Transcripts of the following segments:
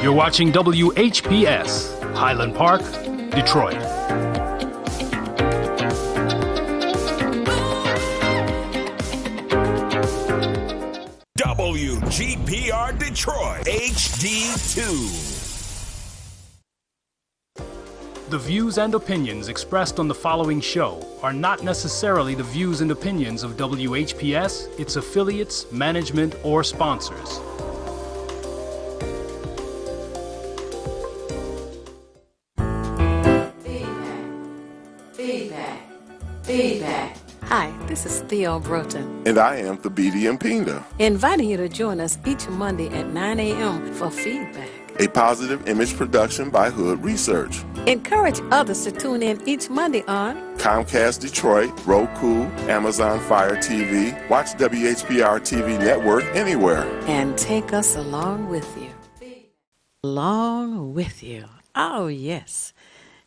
You're watching WHPS, Highland Park, Detroit. WGPR Detroit, HD2. The views and opinions expressed on the following show are not necessarily the views and opinions of WHPS, its affiliates, management, or sponsors. Feedback. Hi, this is Theo Broughton. And I am Thabiti Mpinda. Inviting you to join us each Monday at 9 a.m. for Feedback, A positive image production by Hood Research. Encourage others to tune in each Monday on Comcast Detroit, Roku, Amazon Fire TV, watch WHPR TV Network anywhere. and take us along with you. Along with you. Oh, yes.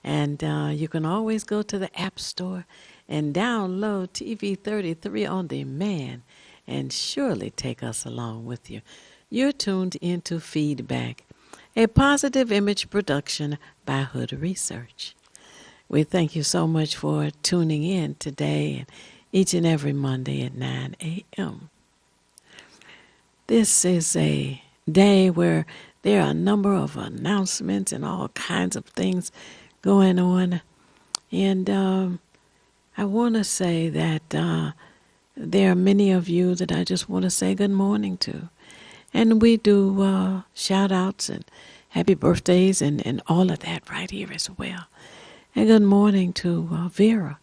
And you can always go to the App Store and download TV 33 on demand and surely take us along with you. You're tuned into Feedback, a positive image production by Hood Research. We thank you so much for tuning in today and each and every Monday at 9 a.m. This is a day where there are a number of announcements and all kinds of things going on. And I want to say that there are many of you that I just want to say good morning to. And we do shout-outs and happy birthdays and all of that right here as well. And good morning to Vera.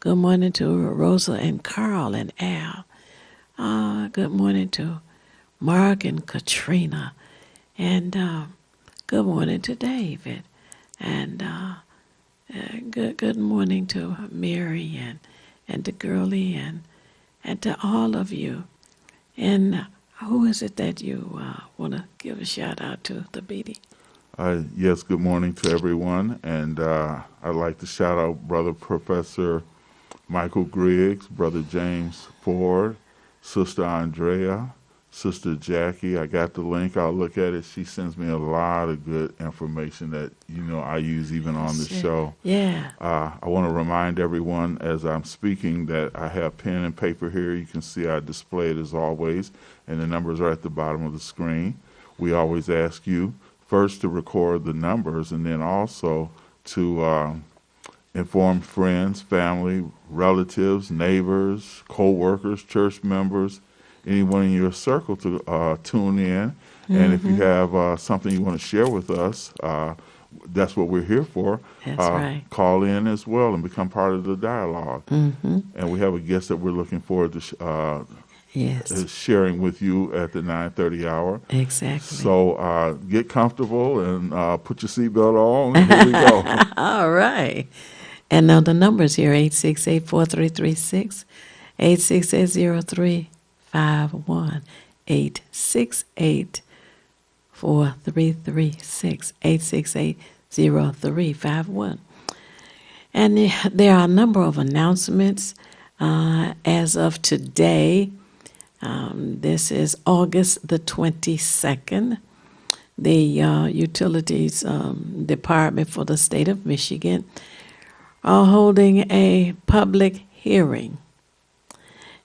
Good morning to Rosa and Carl and Al. Good morning to Mark and Katrina. And good morning to David. And good morning to Mary and to Girlie and to all of you. And who is it that you want to give a shout out to, Thabiti? Yes, good morning to everyone. And I'd like to shout out Brother Professor Michael Griggs, Brother James Ford, Sister Andrea, Sister Jackie. I got the link. I'll look at it. She sends me a lot of good information that, I use even on the show. Yeah. I want to remind everyone as I'm speaking that I have pen and paper here. You can see I display it as always, and the numbers are at the bottom of the screen. We always ask you first to record the numbers and then also to inform friends, family, relatives, neighbors, co-workers, church members, anyone in your circle to tune in. And if you have something you want to share with us, that's what we're here for. That's right. Call in as well and become part of the dialogue. And we have a guest that we're looking forward to sharing with you at the 9:30 hour. Exactly. So get comfortable and put your seatbelt on. Here we go. All right. And now the numbers here, 868-4336, 868-0351, 868-4336, 868-0351. And there are a number of announcements as of today. This is August the 22nd. The Utilities Department for the state of Michigan are holding a public hearing.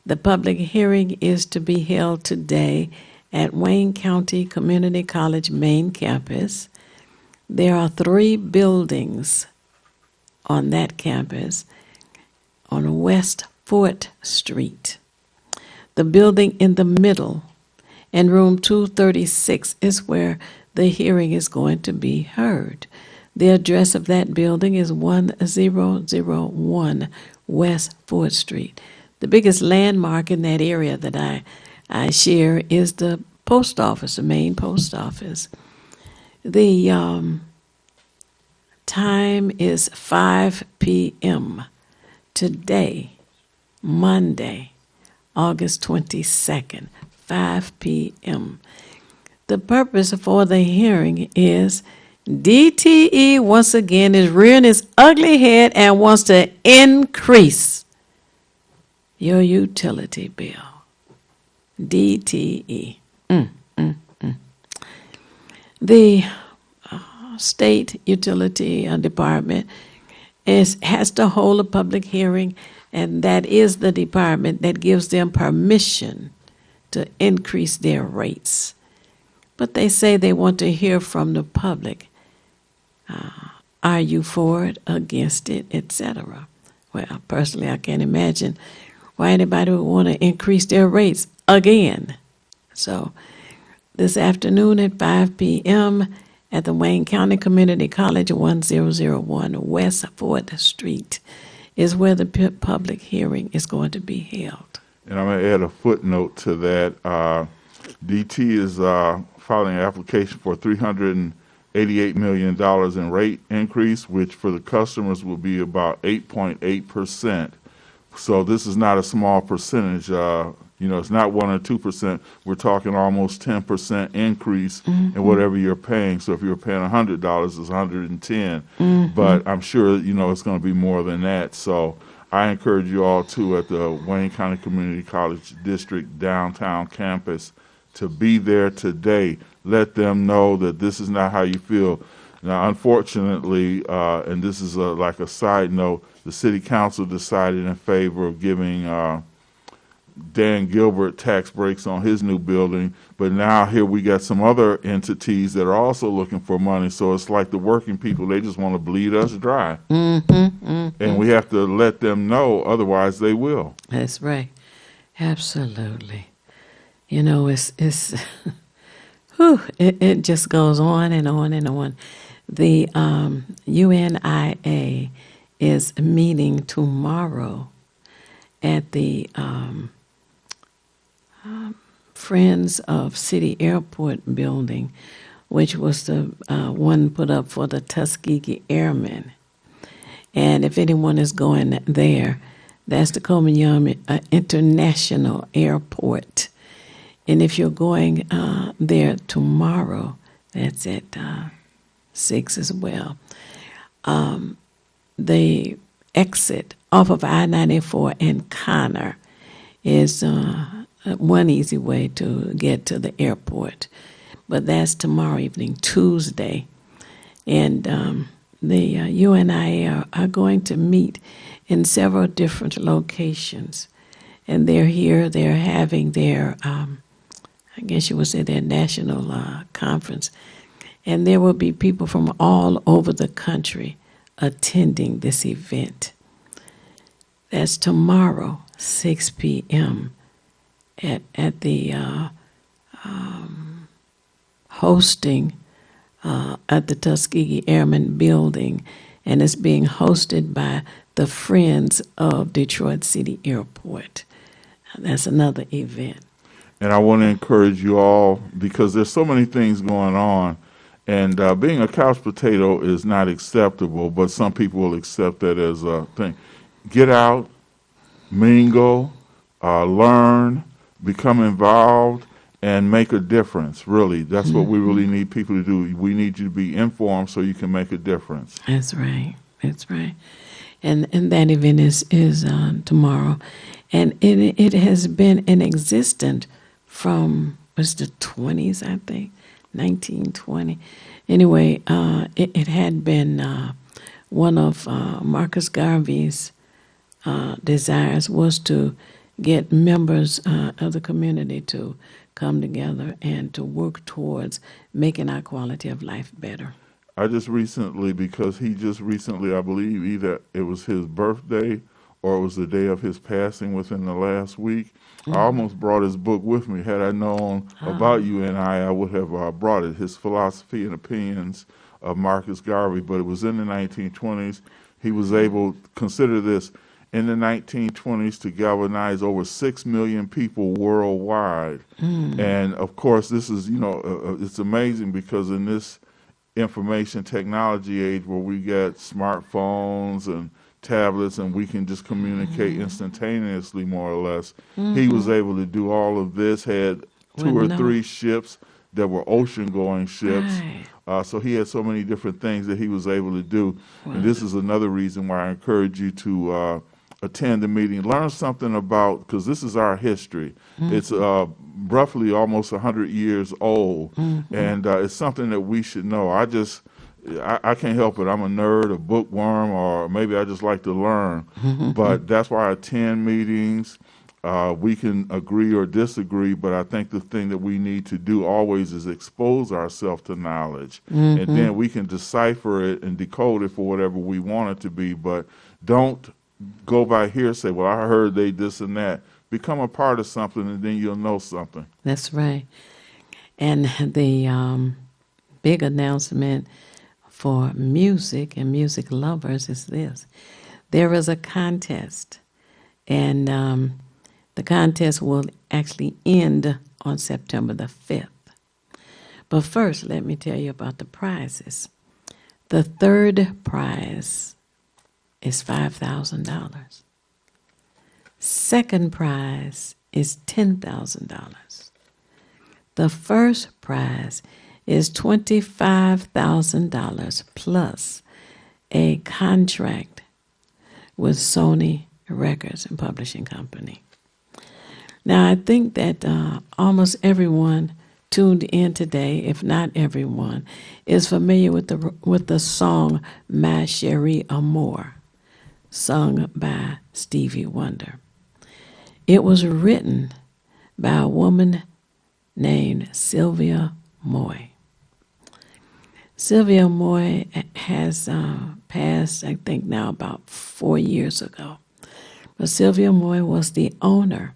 The public hearing is to be held today at Wayne County Community College main campus. There are 3 buildings on that campus on West 4th Street. The building in the middle and room 236 is where the hearing is going to be heard. The address of that building is 1001 West 4th Street. The biggest landmark in that area that I share is the post office, the main post office. The time is 5 p.m. today, Monday, August 22nd, 5 p.m. The purpose for the hearing is DTE once again is rearing its ugly head and wants to increase your utility bill. DTE. The state utility department has to hold a public hearing, and that is the department that gives them permission to increase their rates. But they say they want to hear from the public. Are you for it, against it, etc.? Well, personally, I can't imagine why anybody would want to increase their rates again. So this afternoon at 5 p.m. at the Wayne County Community College, 1001 West 4th Street, is where the public hearing is going to be held. And I'm going to add a footnote to that. DT is filing an application for $388 million in rate increase, which for the customers will be about 8.8%. So this is not a small percentage. It's not 1 or 2%. We're talking almost 10% increase in whatever you're paying. So if you're paying $100, it's $110. But I'm sure it's going to be more than that. So I encourage you all too at the Wayne County Community College District downtown campus to be there today. Let them know that this is not how you feel. Now, unfortunately, and this is like a side note, the city council decided in favor of giving Dan Gilbert tax breaks on his new building, but now here we got some other entities that are also looking for money. So it's like the working people, they just want to bleed us dry. And we have to let them know, otherwise they will. That's right. Absolutely. It's whew, it just goes on and on and on. The UNIA is meeting tomorrow at the Friends of City Airport building, which was the one put up for the Tuskegee Airmen. And if anyone is going there, that's the Coleman International Airport. And if you're going there tomorrow, that's at 6 as well. The exit off of I-94 in Connor is one easy way to get to the airport. But that's tomorrow evening, Tuesday. And the UNIA are going to meet in several different locations. And they're here, they're having their, I guess you would say their national conference. And there will be people from all over the country attending this event. That's tomorrow, 6 p.m. at the hosting at the Tuskegee Airmen building, and it's being hosted by the Friends of Detroit City Airport. That's another event. And I want to encourage you all, because there's so many things going on, and being a couch potato is not acceptable, but some people will accept that as a thing. Get out, mingle, learn, become involved, and make a difference, really. That's what we really need people to do. We need you to be informed so you can make a difference. That's right. That's right. And that event is tomorrow. And it has been in existence from, was the 20s, I think, 1920. Anyway, it had been one of Marcus Garvey's desires was to get members of the community to come together and to work towards making our quality of life better. I just recently, because he just recently, I believe either it was his birthday or it was the day of his passing within the last week, I almost brought his book with me. Had I known about UNI, I would have brought it, His Philosophy and Opinions of Marcus Garvey, but it was in the 1920s. He was able, consider this, in the 1920s to galvanize over 6 million people worldwide. And of course, this is, it's amazing because in this information technology age where we get smartphones and tablets and we can just communicate instantaneously, more or less, he was able to do all of this, had two or three ships that were ocean-going ships. Right. So he had so many different things that he was able to do. And this is another reason why I encourage you to attend the meeting, learn something about, because this is our history. It's roughly almost 100 years old, and it's something that we should know. I can't help it. I'm a nerd, a bookworm, or maybe I just like to learn. But that's why I attend meetings. We can agree or disagree, but I think the thing that we need to do always is expose ourselves to knowledge. And then we can decipher it and decode it for whatever we want it to be. But don't go by hearsay. Well, I heard they this and that. Become a part of something, and then you'll know something. That's right. And the big announcement for music and music lovers is this. There is a contest, and the contest will actually end on September the 5th. But first, let me tell you about the prizes. The third prize is $5,000. Second prize is $10,000. The first prize is $25,000 plus a contract with Sony Records and Publishing Company. Now, I think that almost everyone tuned in today, if not everyone, is familiar with the song Ma Chérie Amour, sung by Stevie Wonder. It was written by a woman named Sylvia Moy. Sylvia Moy has passed, I think now about 4 years ago. But Sylvia Moy was the owner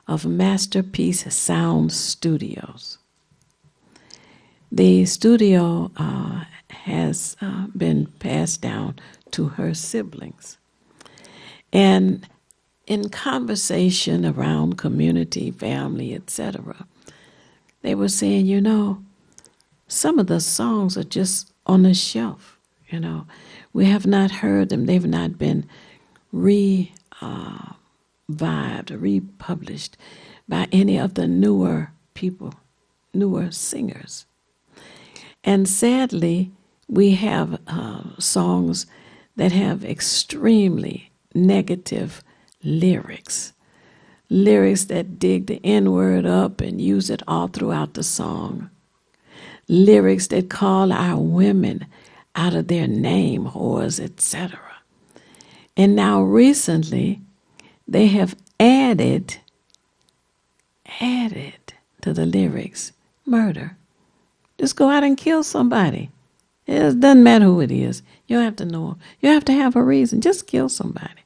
of Masterpiece Sound Studios. The studio has been passed down to her siblings. And in conversation around community, family, etc., they were saying, you know, some of the songs are just on the shelf. You know, we have not heard them. They've not been revived or republished by any of the newer people, newer singers. And sadly, we have songs that have extremely negative lyrics that dig the N-word up and use it all throughout the song, lyrics that call our women out of their name, whores, etc. And now recently, they have added to the lyrics murder. Just go out and kill somebody. It doesn't matter who it is. You don't have to know them. You have to have a reason. Just kill somebody.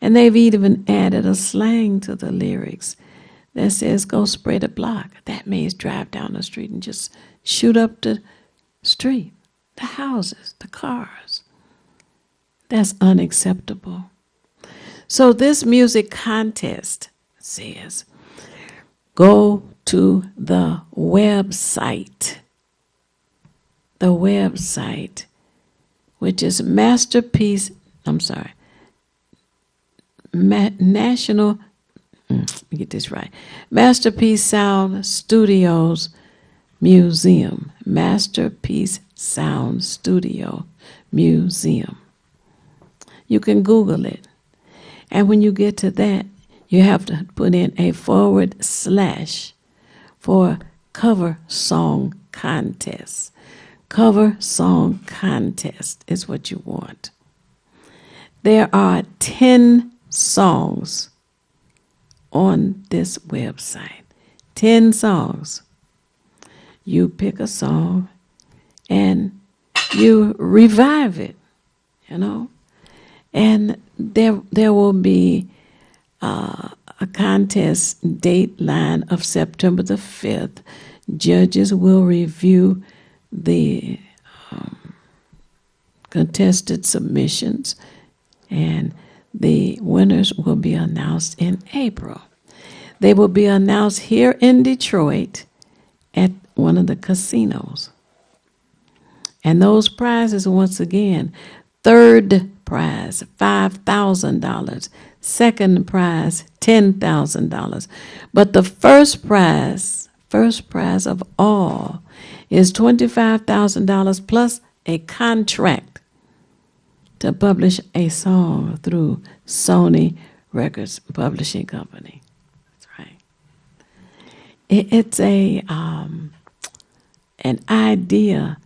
And they've even added a slang to the lyrics that says, go spray the block. That means drive down the street and just shoot up the street, the houses, the cars. That's unacceptable. So this music contest says, go to the website, which is National, let me get this right, Masterpiece Sound Studios Museum, Masterpiece Sound Studio Museum. You can Google it. And when you get to that, you have to put in a / for cover song contest. Cover song contest is what you want. There are 10 songs on this website. 10 songs. You pick a song and you revive it, you know. And there will be a contest date line of September the 5th. Judges will review the contested submissions, and the winners will be announced in April. They will be announced here in Detroit at one of the casinos. And those prizes, once again, third prize, $5,000. Second prize, $10,000. But the first prize of all, is $25,000 plus a contract to publish a song through Sony Records Publishing Company. That's right. It's an idea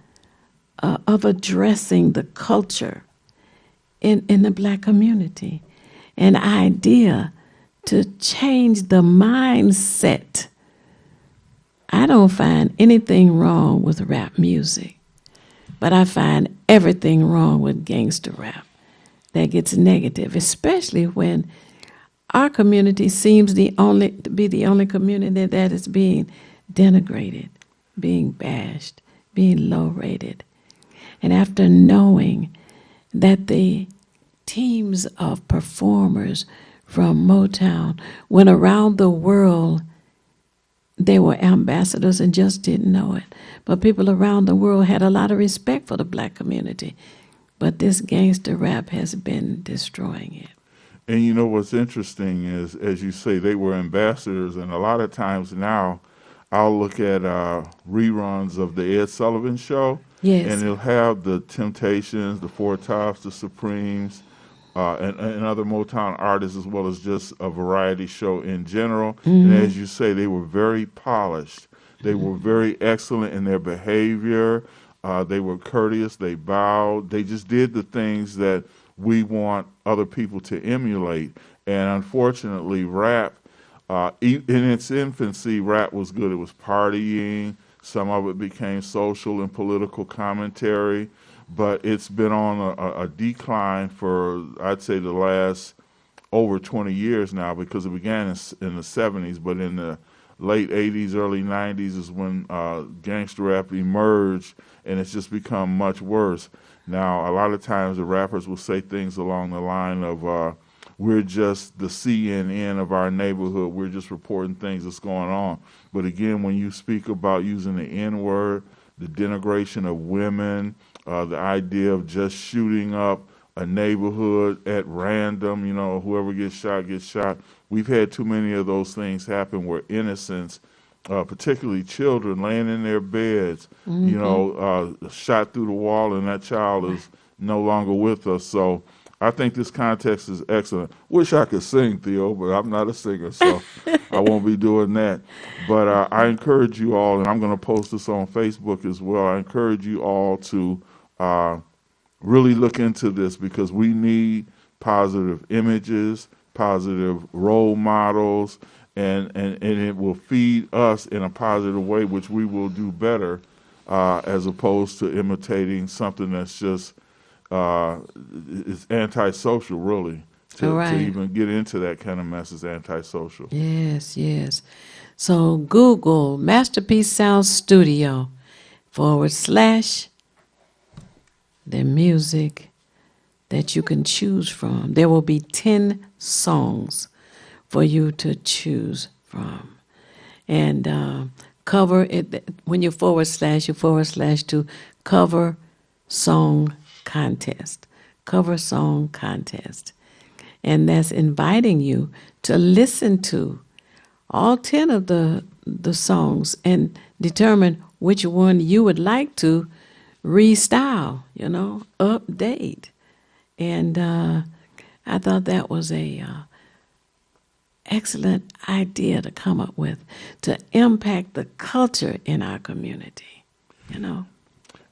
of addressing the culture in the black community, an idea to change the mindset. I don't find anything wrong with rap music, but I find everything wrong with gangster rap that gets negative, especially when our community seems to be the only community that is being denigrated, being bashed, being low rated. And after knowing that the teams of performers from Motown went around the world, they were ambassadors and just didn't know it. But people around the world had a lot of respect for the black community. But this gangster rap has been destroying it. And you know what's interesting is, as you say, they were ambassadors, and a lot of times now I'll look at reruns of the Ed Sullivan Show, Yes. and it'll have the Temptations, the Four Tops, the Supremes, and other Motown artists, as well as just a variety show in general. And as you say, they were very polished. They were very excellent in their behavior. They were courteous. They bowed. They just did the things that we want other people to emulate. And unfortunately, rap, in its infancy, rap was good. It was partying. Some of it became social and political commentary. But it's been on a decline for, I'd say, the last over 20 years now, because it began in the 70s, but in the late 80s, early 90s is when gangster rap emerged, and it's just become much worse. Now, a lot of times the rappers will say things along the line of, we're just the CNN of our neighborhood, we're just reporting things that's going on. But again, when you speak about using the N-word, the denigration of women, the idea of just shooting up a neighborhood at random, you know, whoever gets shot, gets shot. We've had too many of those things happen where innocents, particularly children, laying in their beds, you know, shot through the wall, and that child is no longer with us. So I think this context is excellent. Wish I could sing, Theo, but I'm not a singer, so I won't be doing that. But I encourage you all, and I'm going to post this on Facebook as well, I encourage you all to really look into this, because we need positive images, positive role models, and it will feed us in a positive way, which we will do better as opposed to imitating something that's just it's antisocial, really. To even get into that kind of mess is antisocial. Yes, yes. So Google Masterpiece Sound Studio / the music that you can choose from. There will be 10 songs for you to choose from. And cover it, when you / to cover song contest. Cover song contest. And that's inviting you to listen to all 10 of the songs and determine which one you would like to restyle, you know, update. And I thought that was a excellent idea to come up with to impact the culture in our community, you know.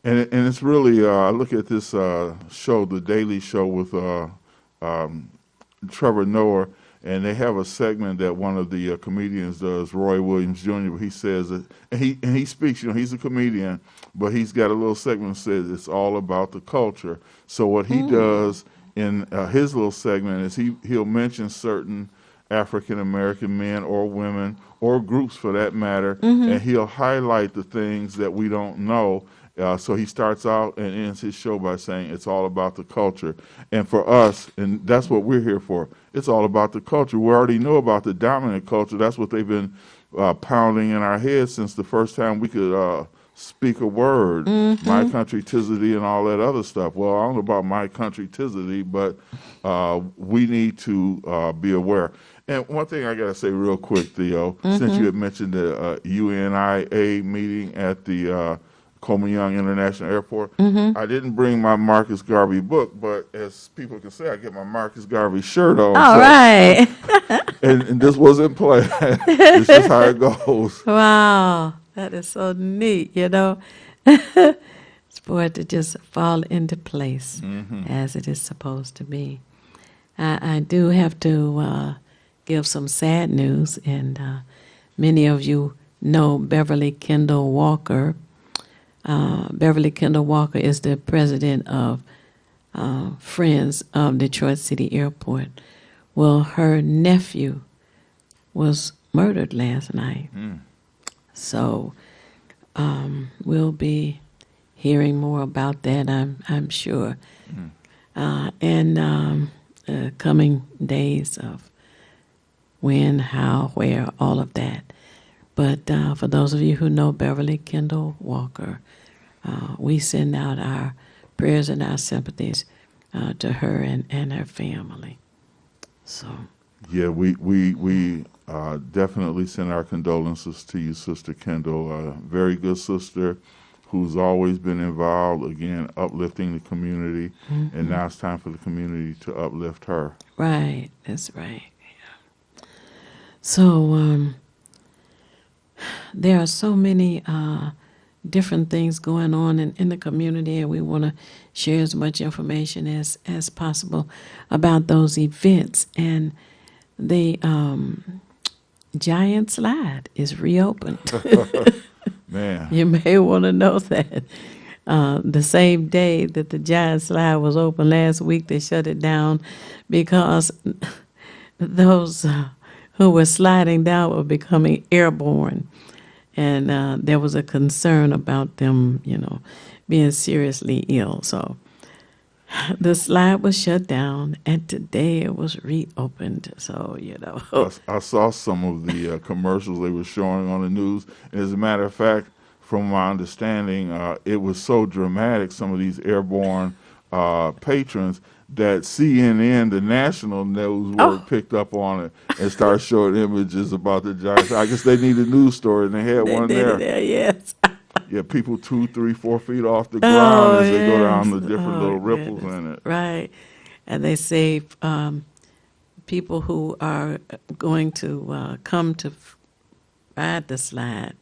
And it's really, I look at this show, The Daily Show with Trevor Noah, and they have a segment that one of the comedians does, Roy Williams Jr., where he says, and he speaks, you know, he's a comedian, but he's got a little segment that says it's all about the culture. So what he does in his little segment is he'll mention certain African-American men or women or groups for that matter, and he'll highlight the things that we don't know. So he starts out and ends his show by saying it's all about the culture. And for us, and that's what we're here for, it's all about the culture. We already know about the dominant culture. That's what they've been pounding in our heads since the first time we could speak a word, my country, tis of thee, and all that other stuff. Well, I don't know about my country, tis of thee, but we need to be aware. And one thing I got to say real quick, Theo, since you had mentioned the UNIA meeting at the Coleman Young International Airport. I didn't bring my Marcus Garvey book, but as people can say, I get my Marcus Garvey shirt on. All right. and this wasn't planned. It's just how it goes. Wow, that is so neat, you know. for it to just fall into place as it is supposed to be. I do have to give some sad news, and many of you know Beverly Kendall Walker. Beverly Kendall Walker is the president of Friends of Detroit City Airport. Well, her nephew was murdered last night. So we'll be hearing more about that, I'm sure. And coming days of when, how, where, all of that. But for those of you who know Beverly Kendall Walker, we send out our prayers and our sympathies to her and her family. So. Yeah, we definitely send our condolences to you, Sister Kendall. A very good sister who's always been involved, again, uplifting the community. And now it's time for the community to uplift her. Right, that's right. Yeah. So there are so many different things going on in the community, and we want to share as much information as possible about those events. And the Giant Slide is reopened. Man. You may want to know that. The same day that the Giant Slide was open last week, they shut it down because those who were sliding down were becoming airborne. And there was a concern about them, being seriously ill. So the slide was shut down, and today it was reopened. So, I saw some of the commercials they were showing on the news. And as a matter of fact, from my understanding, it was so dramatic, some of these airborne patrons, that CNN, the national network, picked up on it and started showing images about the Giants. I guess they need a news story, and they had one there. Yes. Yeah, people 2, 3, 4 feet off the ground as they go down the different little ripples in it. Right. And they say people who are going to come to ride the slide,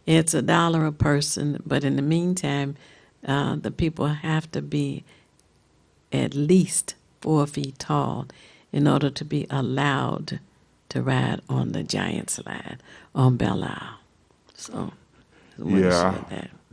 it's $1 a person, but in the meantime, the people have to be at least 4 feet tall in order to be allowed to ride on the Giant Slide on Belle Isle. So,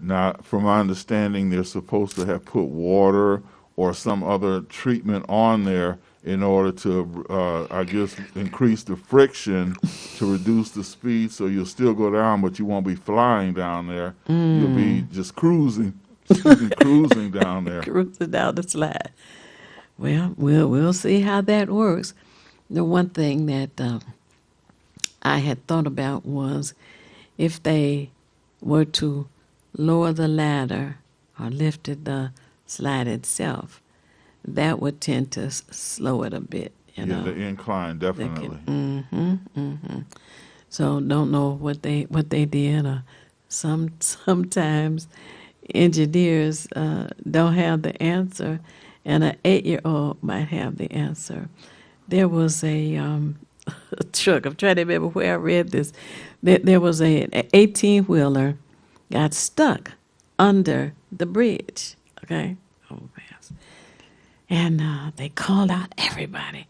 now, from my understanding, they're supposed to have put water or some other treatment on there in order to, I guess, increase the friction to reduce the speed, so you'll still go down, but you won't be flying down there. You'll be just cruising down there. Cruising down the slide. Well, we'll see how that works. The one thing that I had thought about was if they were to lower the ladder or lifted the slide itself, that would tend to slow it a bit. The incline, definitely. So don't know what they did. Or sometimes engineers don't have the answer, and an 8-year-old might have the answer. There was a truck. I'm trying to remember where I read this. There was an 18-wheeler got stuck under the bridge. Okay, and they called out everybody,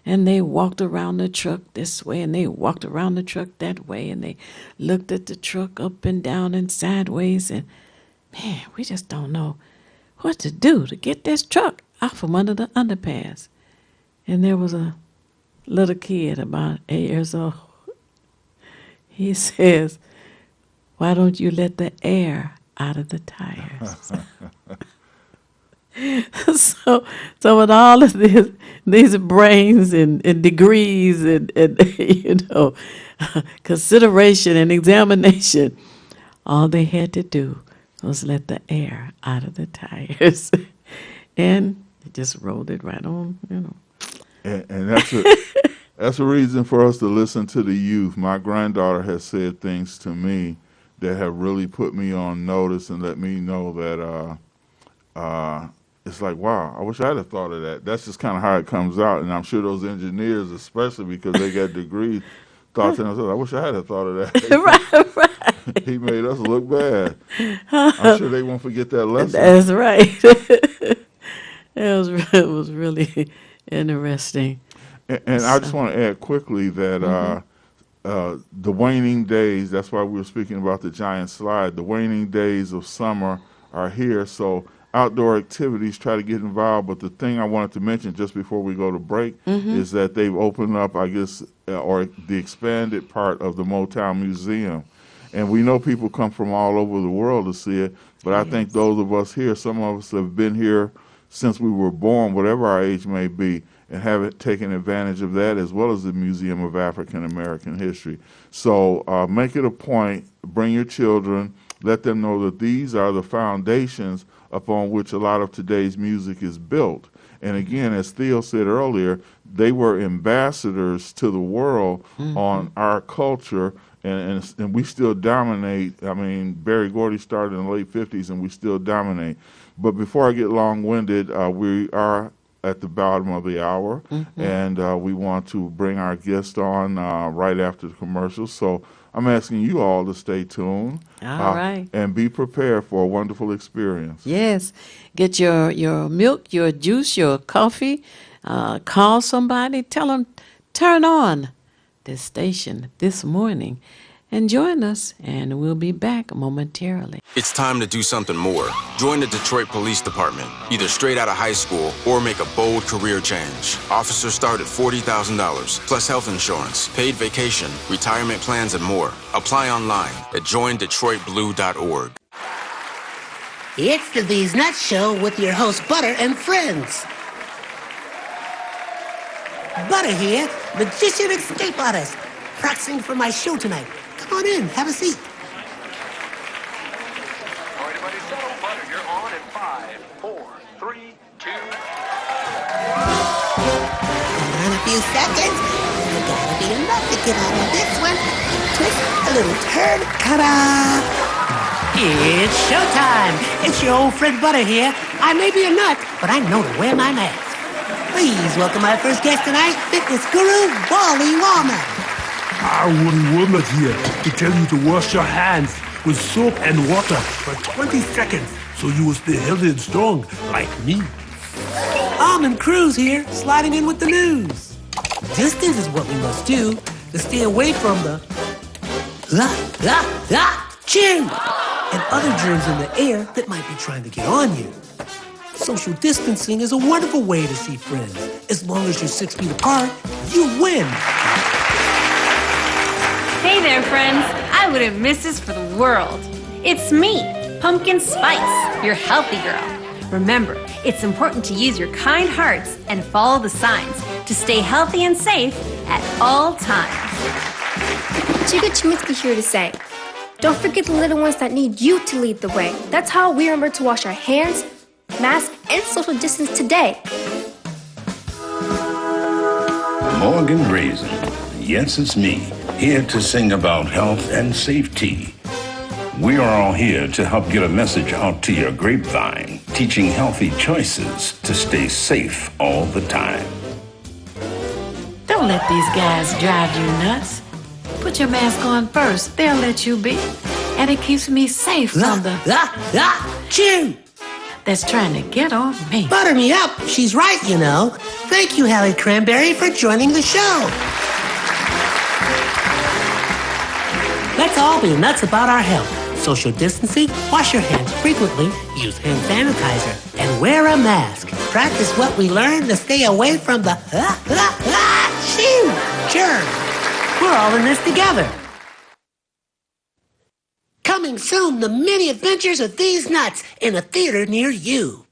and they walked around the truck this way, and they walked around the truck that way, and they looked at the truck up and down and sideways, and man, we just don't know what to do to get this truck out from under the underpass. And there was a little kid about 8 years old. He says, "Why don't you let the air out of the tires?" So with all of these brains and degrees and consideration and examination, all they had to do was let the air out of the tires, and it just rolled it right on. And that's a reason for us to listen to the youth. My granddaughter has said things to me that have really put me on notice and let me know that it's like, wow, I wish I'd have thought of that. That's just kind of how it comes out. And I'm sure those engineers, especially because they got degrees, thought to themselves, I wish I had have thought of that. Right. He made us look bad. I'm sure they won't forget that lesson. That's right. It was really interesting. And I just want to add quickly that the waning days, that's why we were speaking about the giant slide, the waning days of summer are here. So outdoor activities, try to get involved. But the thing I wanted to mention just before we go to break is that they've opened up, I guess, or the expanded part of the Motown Museum. And we know people come from all over the world to see it, but I think those of us here, some of us have been here since we were born, whatever our age may be, and haven't taken advantage of that, as well as the Museum of African American History. So make it a point, bring your children, let them know that these are the foundations upon which a lot of today's music is built. And again, as Theo said earlier, they were ambassadors to the world on our culture, and we still dominate. I mean, Berry Gordy started in the late 50s, and we still dominate. But before I get long-winded, we are at the bottom of the hour, and we want to bring our guest on right after the commercials. So I'm asking you all to stay tuned. All right. And be prepared for a wonderful experience. Yes. Get your milk, your juice, your coffee. Call somebody. Tell them, turn on this station this morning. And join us, and we'll be back momentarily. It's time to do something more. Join the Detroit Police Department, either straight out of high school or make a bold career change. Officers start at $40,000, plus health insurance, paid vacation, retirement plans, and more. Apply online at joindetroitblue.org. It's the These Nuts Show with your host, Butter and friends. Butter here, magician escape artist, practicing for my show tonight. Come on in, have a seat. Everybody settle, Butter, you're on in 5, 4, 3, 2. In a few seconds, there gotta be enough to get out of this one. Twist, a little turn, ta-da! It's showtime. It's your old friend Butter here. I may be a nut, but I know to wear my mask. Please welcome my first guest tonight, fitness guru, Wally Wallman. Wally Woodland here to tell you to wash your hands with soap and water for 20 seconds so you will stay healthy and strong like me. Almond Cruz here, sliding in with the news. Distance is what we must do to stay away from the chew and other germs in the air that might be trying to get on you. Social distancing is a wonderful way to see friends. As long as you're 6 feet apart, you win. Hey there, friends. I wouldn't miss this for the world. It's me, Pumpkin Spice, your healthy girl. Remember, it's important to use your kind hearts and follow the signs to stay healthy and safe at all times. Chica Chiminsky here to say, don't forget the little ones that need you to lead the way. That's how we remember to wash our hands, mask, and social distance today. Morgan Raisin. Yes, it's me, here to sing about health and safety. We are all here to help get a message out to your grapevine, teaching healthy choices to stay safe all the time. Don't let these guys drive you nuts. Put your mask on first. They'll let you be. And it keeps me safe from the chew that's trying to get on me. Butter me up. She's right, you know. Thank you, Hallie Cranberry, for joining the show. Let's all be nuts about our health. Social distancing, wash your hands frequently, use hand sanitizer, and wear a mask. Practice what we learned to stay away from the germs. We're all in this together. Coming soon, the many adventures of these nuts in a theater near you.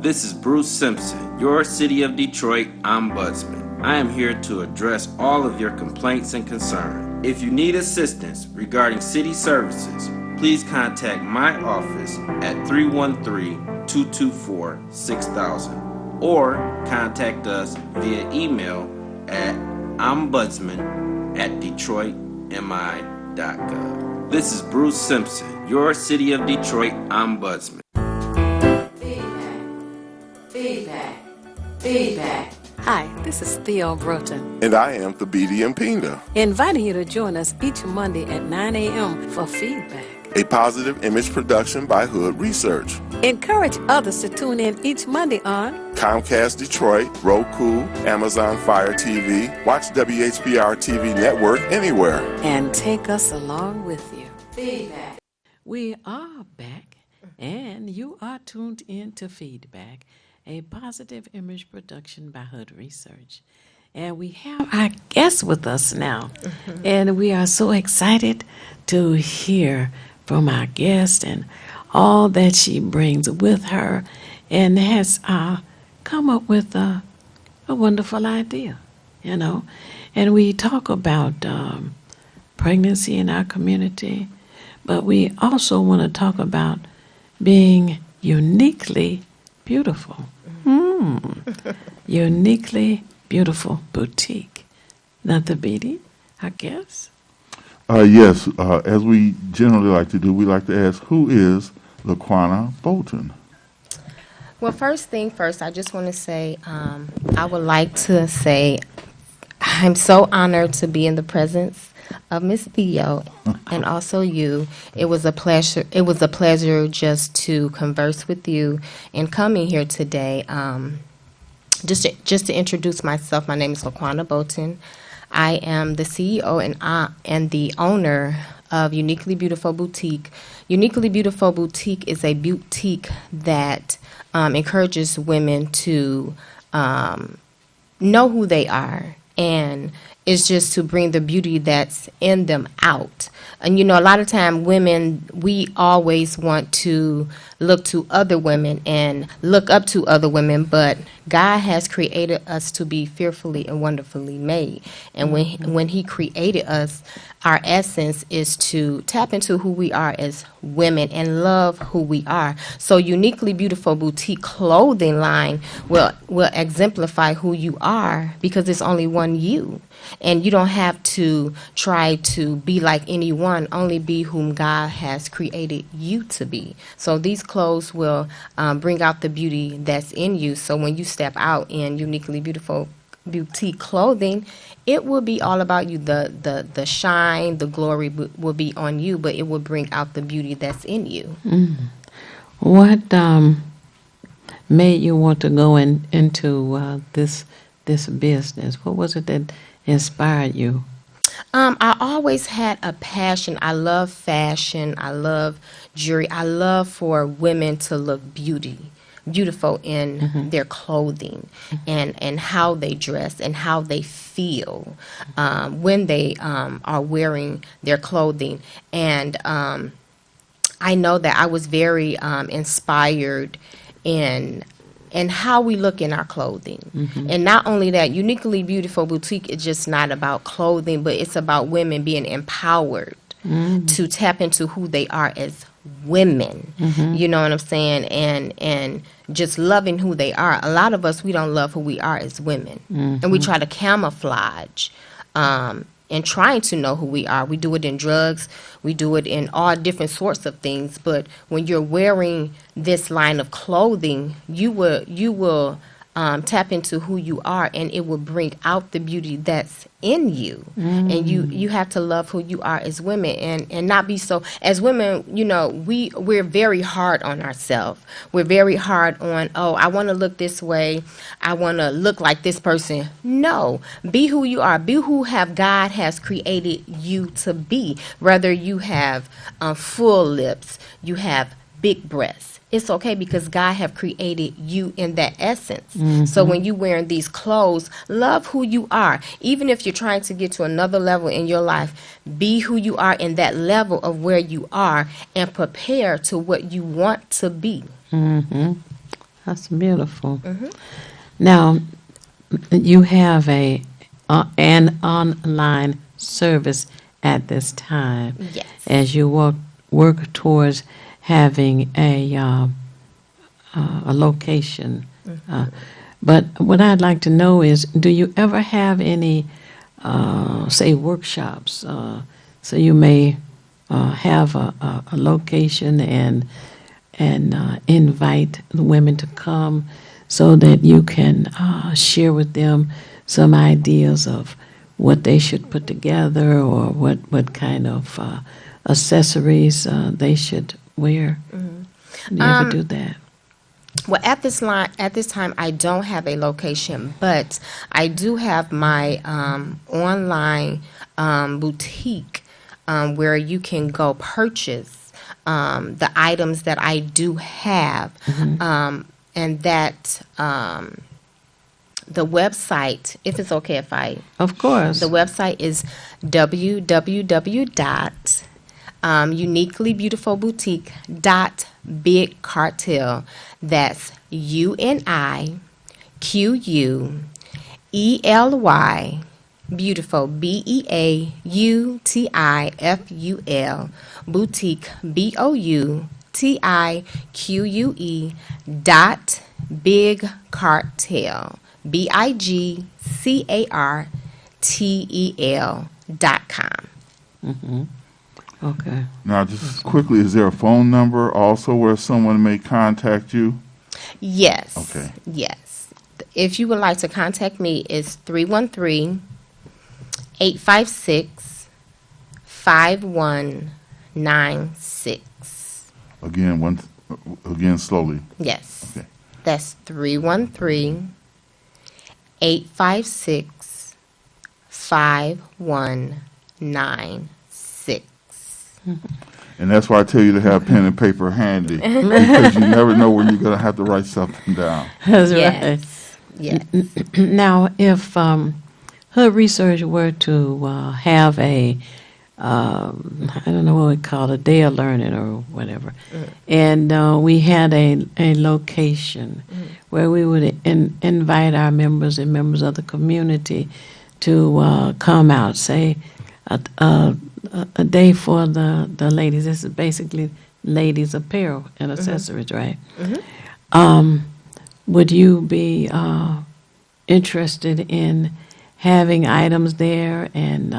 This is Bruce Simpson, your City of Detroit Ombudsman. I am here to address all of your complaints and concerns. If you need assistance regarding city services, please contact my office at 313-224-6000 or contact us via email at ombudsman@detroitmi.gov. This is Bruce Simpson, your City of Detroit Ombudsman. Feedback. Hi, this is Theo Broughton, And I am Thabiti Mpinga, inviting you to join us each Monday at 9 a.m. for feedback. a positive image production by Hood Research. Encourage others to tune in each Monday on Comcast Detroit, Roku, Amazon Fire TV, watch WHPR TV Network anywhere. and take us along with you. Feedback. We are back, and you are tuned in to Feedback, a positive image production by Hood Research. And we have our guest with us now, and we are so excited to hear from our guest and all that she brings with her, and has come up with a wonderful idea, you know. And we talk about pregnancy in our community, but we also want to talk about being uniquely beautiful. Uniquely beautiful boutique. Now, Thabiti, I guess. Yes, as we generally like to do, we like to ask, who is Laquana Bolton? Well, first thing first, I just want to say, I would like to say I'm so honored to be in the presence of Miss Theo and also you. It was a pleasure. It was a pleasure just to converse with you and coming here today. Just to introduce myself, my name is Laquana Bolton. I am the CEO and the owner of Uniquely Beautiful Boutique. Uniquely Beautiful Boutique is a boutique that encourages women to know who they are, and it's just to bring the beauty that's in them out. And you know, a lot of time women, we always want to look to other women and look up to other women, but God has created us to be fearfully and wonderfully made. And when he created us, our essence is to tap into who we are as women and love who we are. So Uniquely Beautiful Boutique clothing line will exemplify who you are, because it's only one you. And you don't have to try to be like anyone, only be whom God has created you to be. So these clothes will bring out the beauty that's in you. So when you step out in Uniquely Beautiful Boutique clothing, it will be all about you. The shine, the glory will be on you, but it will bring out the beauty that's in you. What made you want to go into this business? What was it that inspired you? I always had a passion. I love fashion. I love jewelry. I love for women to look beautiful in their clothing and how they dress and how they feel when they are wearing their clothing. And I know that I was very inspired in how we look in our clothing. And not only that, Uniquely Beautiful Boutique is just not about clothing, but it's about women being empowered to tap into who they are as women. You know what I'm saying? And just loving who they are. A lot of us, we don't love who we are as women. And we try to camouflage and trying to know who we are. We do it in drugs. We do it in all different sorts of things. But when you're wearing this line of clothing, you will tap into who you are, and it will bring out the beauty that's in you. And you have to love who you are as women, and not be so. As women, you know, we're very hard on ourselves. We're very hard on, oh, I want to look this way. I want to look like this person. No, be who you are. Be who God has created you to be. Whether you have full lips, you have big breasts. It's okay, because God have created you in that essence. So when you wearing these clothes, love who you are. Even if you're trying to get to another level in your life, be who you are in that level of where you are, and prepare to what you want to be. That's beautiful. Now, you have an online service at this time. Yes. As you work towards having a location. But what I'd like to know is, do you ever have any, say, workshops? So you may have a location and invite the women to come so that you can share with them some ideas of what they should put together or what kind of accessories they should wear? Do you ever do that? Well, at this time, I don't have a location, but I do have my online boutique where you can go purchase the items that I do have, and that the website, if it's okay if I... Of course. The website is www.uniquelybeautifulboutique.bigcartel. That's UNIQUELY beautiful BEAUTIFUL boutique BOUTIQUE .bigcartel BIGCARTEL.com. Okay. Now, just quickly, is there a phone number also where someone may contact you? Yes. Okay. Yes. If you would like to contact me, it's 313-856-5196. Again, slowly. Yes. Okay. That's 313-856-5196. And that's why I tell you to have pen and paper handy, because you never know when you're going to have to write something down. That's Yes. right. Yes. Now, if her research were to have a, I don't know what we call it, a day of learning or whatever, and we had a location where we would invite our members and members of the community to come out, say a day for the ladies. This is basically ladies' apparel and accessories, right? Would you be interested in having items there and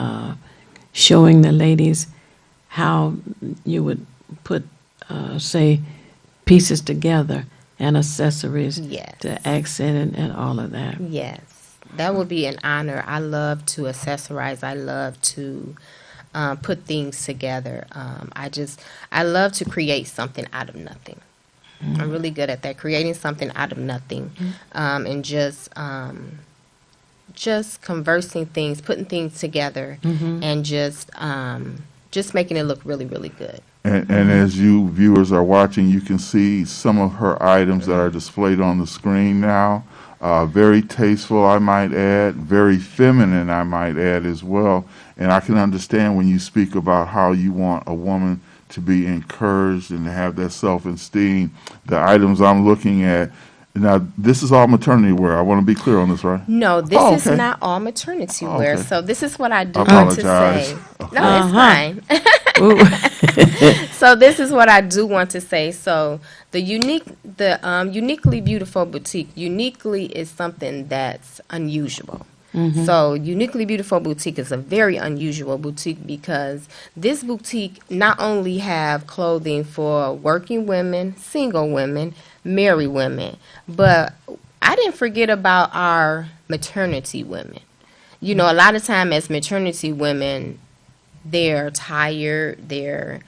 showing the ladies how you would put, say, pieces together and accessories Yes. to accent and all of that? Yes. That would be an honor. I love to accessorize. I love to put things together. I love to create something out of nothing. I'm really good at that, creating something out of nothing, and just conversing things, putting things together, and just making it look really, really good. And as you viewers are watching, you can see some of her items that are displayed on the screen now. Very tasteful, I might add. Very feminine, I might add as well. And I can understand when you speak about how you want a woman to be encouraged and to have that self-esteem. The items I'm looking at, now this is all maternity wear. I want to be clear on this, right? No, this is okay. not all maternity wear. Okay. So this is what I do I want to apologize. say. No, it's fine. So this is what I do want to say. So the Uniquely Beautiful Boutique, uniquely is something that's unusual. So Uniquely Beautiful Boutique is a very unusual boutique because this boutique not only have clothing for working women, single women, married women, but I didn't forget about our maternity women. You know, a lot of time as maternity women, they're tired, they're,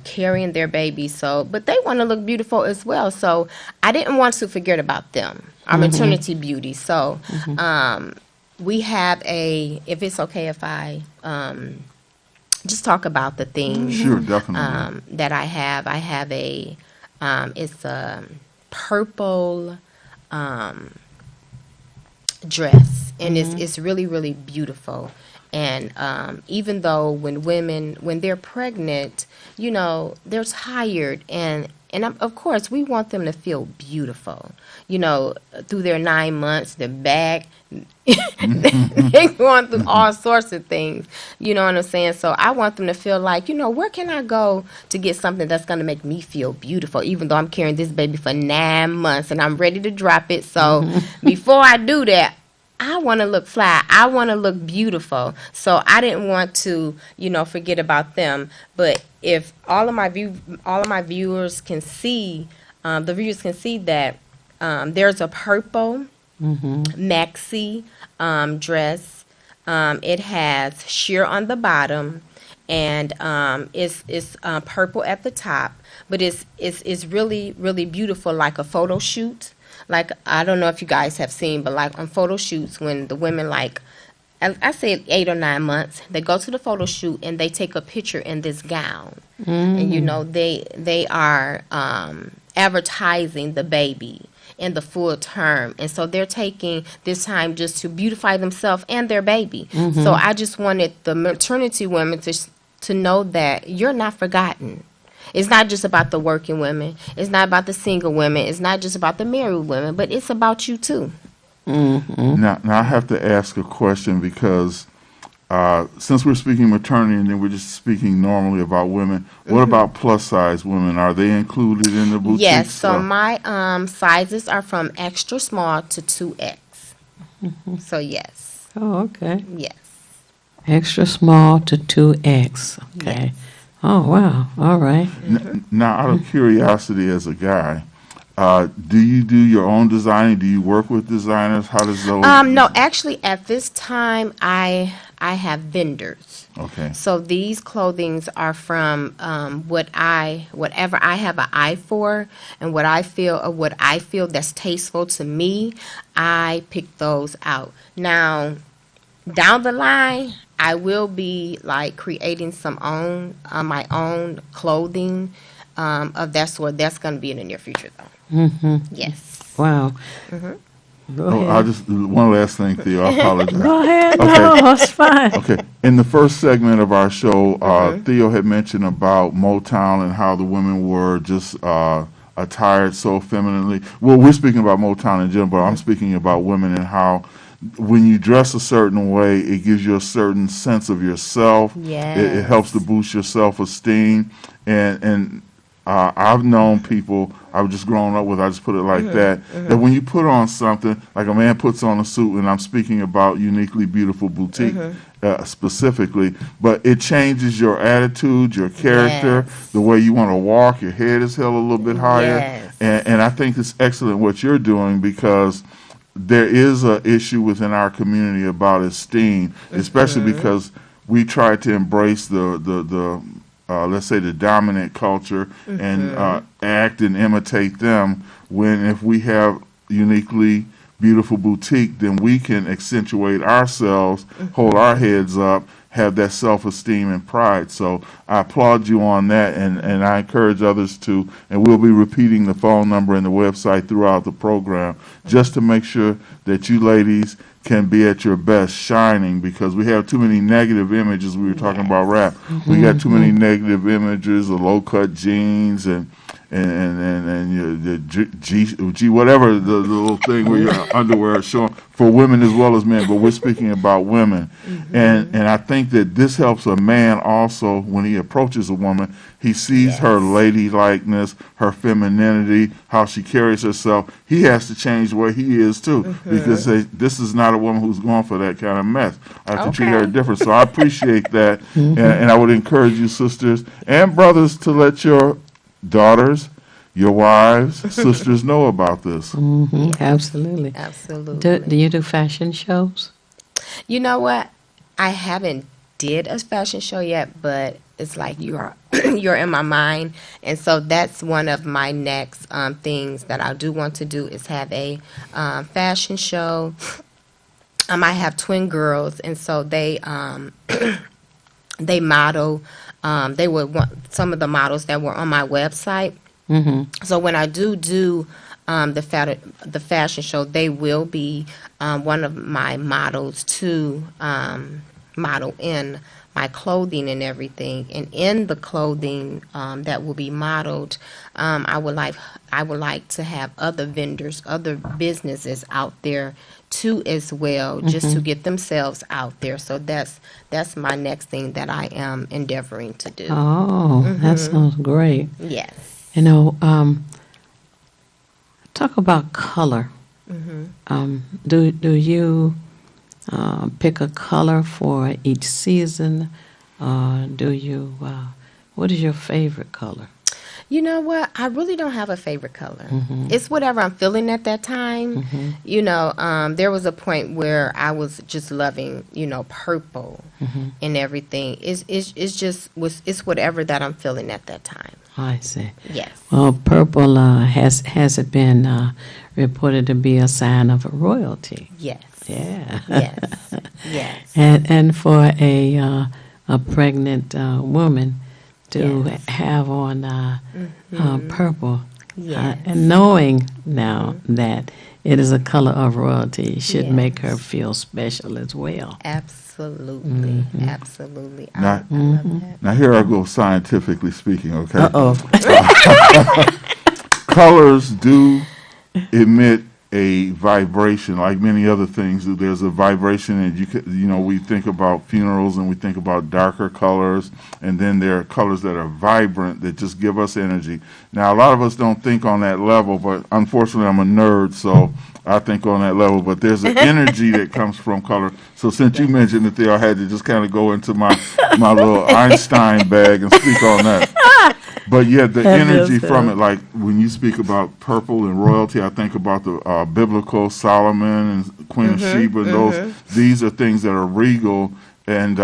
carrying their baby, but they want to look beautiful as well. So I didn't want to forget about them, our maternity beauty. So we have if it's okay if I just talk about the things Sure, definitely. that I have. I have it's a purple dress, and it's really, really beautiful. And even though when they're pregnant, they're tired, and of course we want them to feel beautiful, through their 9 months, their back, they're going through all sorts of things, you know what I'm saying? So I want them to feel like, where can I go to get something that's going to make me feel beautiful, even though I'm carrying this baby for 9 months and I'm ready to drop it. So before I do that, I want to look fly. I want to look beautiful. So I didn't want to, forget about them. But if all of my viewers can see, the viewers can see that there's a purple Mm-hmm. maxi dress. It has sheer on the bottom, and it's purple at the top, but it's really really beautiful, like a photo shoot. Like, I don't know if you guys have seen, but like on photo shoots, when the women, like I say 8 or 9 months, they go to the photo shoot and they take a picture in this gown, and you know they are advertising the baby in the full term, and so they're taking this time just to beautify themselves and their baby. Mhm. So I just wanted the maternity women to know that you're not forgotten. It's not just about the working women. It's not about the single women. It's not just about the married women, but it's about you too. Now I have to ask a question because since we're speaking maternity and then we're just speaking normally about women, what about plus size women? Are they included in the boutique? Yes, so stuff? my sizes are from extra small to 2X. So yes. Oh, okay. Yes. Extra small to 2X. Okay. Oh, wow. All right. Now, out of curiosity as a guy, do you do your own designing? Do you work with designers? How does those? No, actually, at this time, I have vendors. Okay. So these clothings are from whatever I have an eye for, and what I feel that's tasteful to me, I pick those out. Now, down the line, I will be like creating my own clothing of that sort. That's going to be in the near future, though. Mm-hmm. Yes. Wow. Go ahead. I'll just one last thing, Theo. I apologize. Go ahead. Okay. No, it's fine. Okay. In the first segment of our show, Theo had mentioned about Motown and how the women were just attired so femininely. Well, we're speaking about Motown in general, but I'm speaking about women and how when you dress a certain way, it gives you a certain sense of yourself. Yes. It helps to boost your self-esteem. And I've known people I've just grown up with, I just put it like that when you put on something, like a man puts on a suit, and I'm speaking about Uniquely Beautiful Boutique specifically, but it changes your attitude, your character, the way you want to walk, your head is held a little bit higher. Yes. And I think it's excellent what you're doing, because there is an issue within our community about esteem, especially because we try to embrace the let's say the dominant culture and act and imitate them, when if we have Uniquely Beautiful Boutique, then we can accentuate ourselves, hold our heads up, have that self-esteem and pride. So I applaud you on that, and I encourage others to, and we'll be repeating the phone number and the website throughout the program just to make sure that you ladies can be at your best, shining, because we have too many negative images. We were talking about rap. We got too many negative images of low-cut jeans and the G whatever the little thing where your underwear is showing for women as well as men, but we're speaking about women. And I think that this helps a man also when he approaches a woman. He sees her ladylikeness, her femininity, how she carries herself. He has to change the way he is too, because this is not a woman who's going for that kind of mess. I have to treat her different. So I appreciate that, and I would encourage you sisters and brothers to let your daughters, your wives, sisters know about this. Absolutely. Absolutely. Do you do fashion shows? You know what? I haven't did a fashion show yet, but it's like you're in my mind, and so that's one of my next things that I do want to do is have a fashion show. I have twin girls, and so they they model. They were some of the models that were on my website. So when I do the fashion show, they will be one of my models to model in my clothing and everything. And in the clothing that will be modeled, I would like to have other vendors, other businesses out there too as well, just to get themselves out there. So that's my next thing that I am endeavoring to do. Oh, that sounds great. Yes. You know, talk about color. Do you pick a color for each season? Do you? What is your favorite color? You know what? I really don't have a favorite color. Mm-hmm. It's whatever I'm feeling at that time. Mm-hmm. You know, there was a point where I was just loving, you know, purple Mm-hmm. and everything. It's whatever that I'm feeling at that time. I see. Yes. Well, purple has it been reported to be a sign of royalty? Yes. Yeah. Yes. Yes. And for a pregnant woman to Yes. have on purple, Yes. and knowing now that it is a color of royalty should Yes. make her feel special as well. Absolutely. Absolutely. Now, I love that. now here I go scientifically speaking, okay? Uh-oh. Colors do emit a vibration like many other things do. There's a vibration, and we think about funerals and we think about darker colors, and then there are colors that are vibrant that just give us energy. Now, a lot of us don't think on that level, but unfortunately I'm a nerd, so I think on that level. But there's an energy that comes from color. So since you mentioned it there, I had to just kind of go into my little Einstein bag and speak on that. But yeah, the energy from it, like when you speak about purple and royalty, I think about the biblical Solomon and Queen of Sheba. And these are things that are regal, and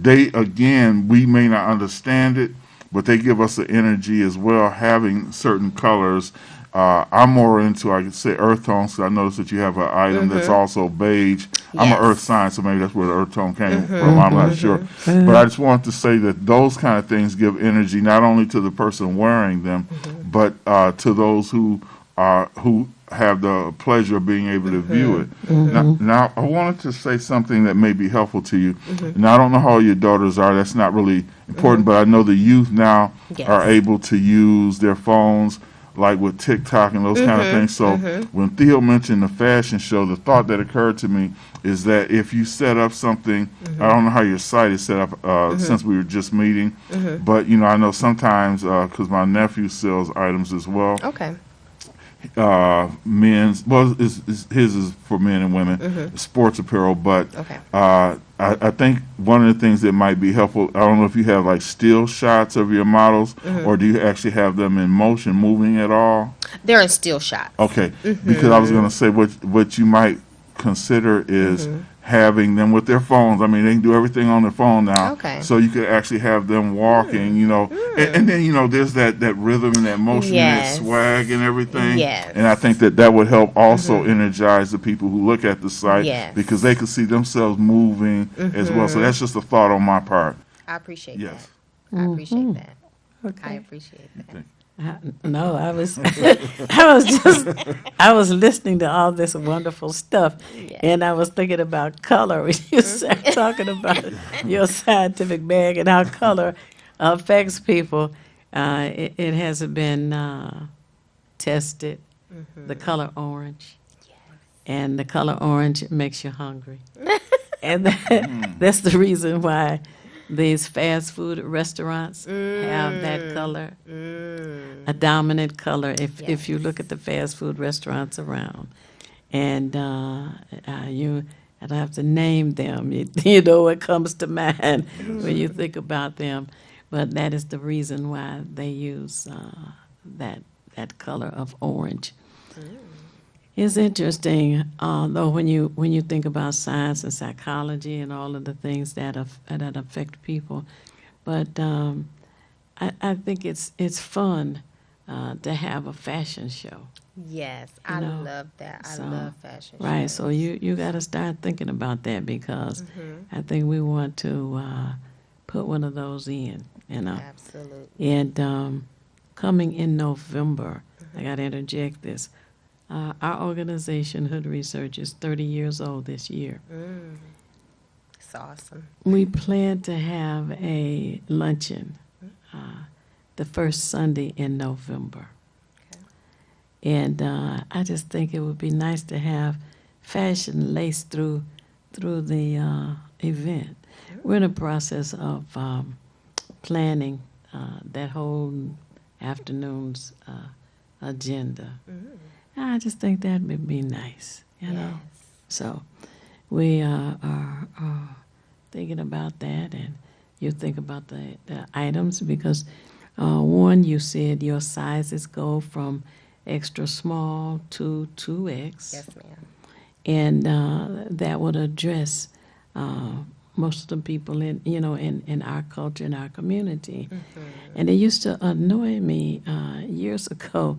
they, again, we may not understand it, but they give us the energy as well, having certain colors. I'm more into, I could say, earth tones, because I noticed that you have an item that's also beige. I'm an earth sign, so maybe that's where the earth tone came from. I'm not sure. But I just want to say that those kind of things give energy not only to the person wearing them, but to those who have the pleasure of being able to view it. Now, I wanted to say something that may be helpful to you. Now, I don't know how old your daughters are. That's not really important, but I know the youth now are able to use their phones, like with TikTok and those kind of things. So when Theo mentioned the fashion show, the thought that occurred to me is that if you set up something, I don't know how your site is set up since we were just meeting, but I know sometimes, because my nephew sells items as well. Okay. Men's, well, his is for men and women, sports apparel, but I think one of the things that might be helpful, I don't know if you have like still shots of your models, or do you actually have them in motion, moving at all? They're in still shots. Okay, because I was going to say what you might consider is having them with their phones. I mean, they can do everything on their phone now. Okay. So you could actually have them walking, and then, there's that rhythm and that motion and that swag and everything. Yes. And I think that would help also energize the people who look at the site because they could see themselves moving as well. So that's just a thought on my part. I appreciate Yes. that. I appreciate that. Okay. I appreciate that. No, I was listening to all this wonderful stuff, and I was thinking about color when you started talking about your scientific bag and how color affects people. It has been tested, the color orange, and the color orange makes you hungry, and that's the reason why these fast food restaurants have that color, a dominant color. If you look at the fast food restaurants around, and I don't have to name them, you know what comes to mind when you think about them, but that is the reason why they use that color of orange. It's interesting, though, when you think about science and psychology and all of the things that affect people. But I think it's fun to have a fashion show. Yes, I love that. I love fashion shows. Right, so you got to start thinking about that because I think we want to put one of those in. Absolutely. And coming in November, I got to interject this. Our organization, Hood Research, is 30 years old this year. It's awesome. We plan to have a luncheon the first Sunday in November. Okay. And I just think it would be nice to have fashion laced through the event. We're in the process of planning that whole afternoon's agenda. I just think that would be nice, you know. So we are thinking about that, and you think about the items because One, you said your sizes go from extra small to 2X. Yes, ma'am. And that would address most of the people in our culture, in our community. And it used to annoy me years ago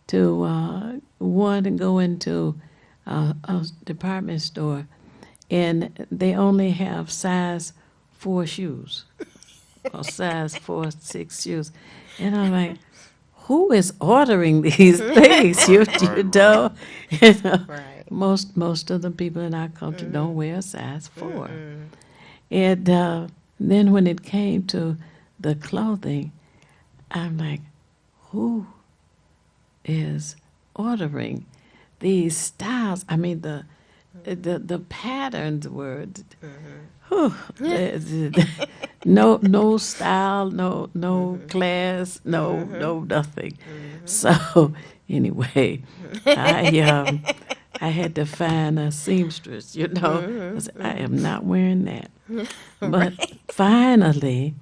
to want to go into a department store and they only have size 4 shoes or size 4-6 shoes. And I'm like, who is ordering these things? You know? Right. Most of the people in our culture don't wear a size 4. And then when it came to the clothing, I'm like, who is ordering these styles? I mean, the patterns were, no style, no class, no nothing. So anyway, I had to find a seamstress, 'cause I am not wearing that. But finally,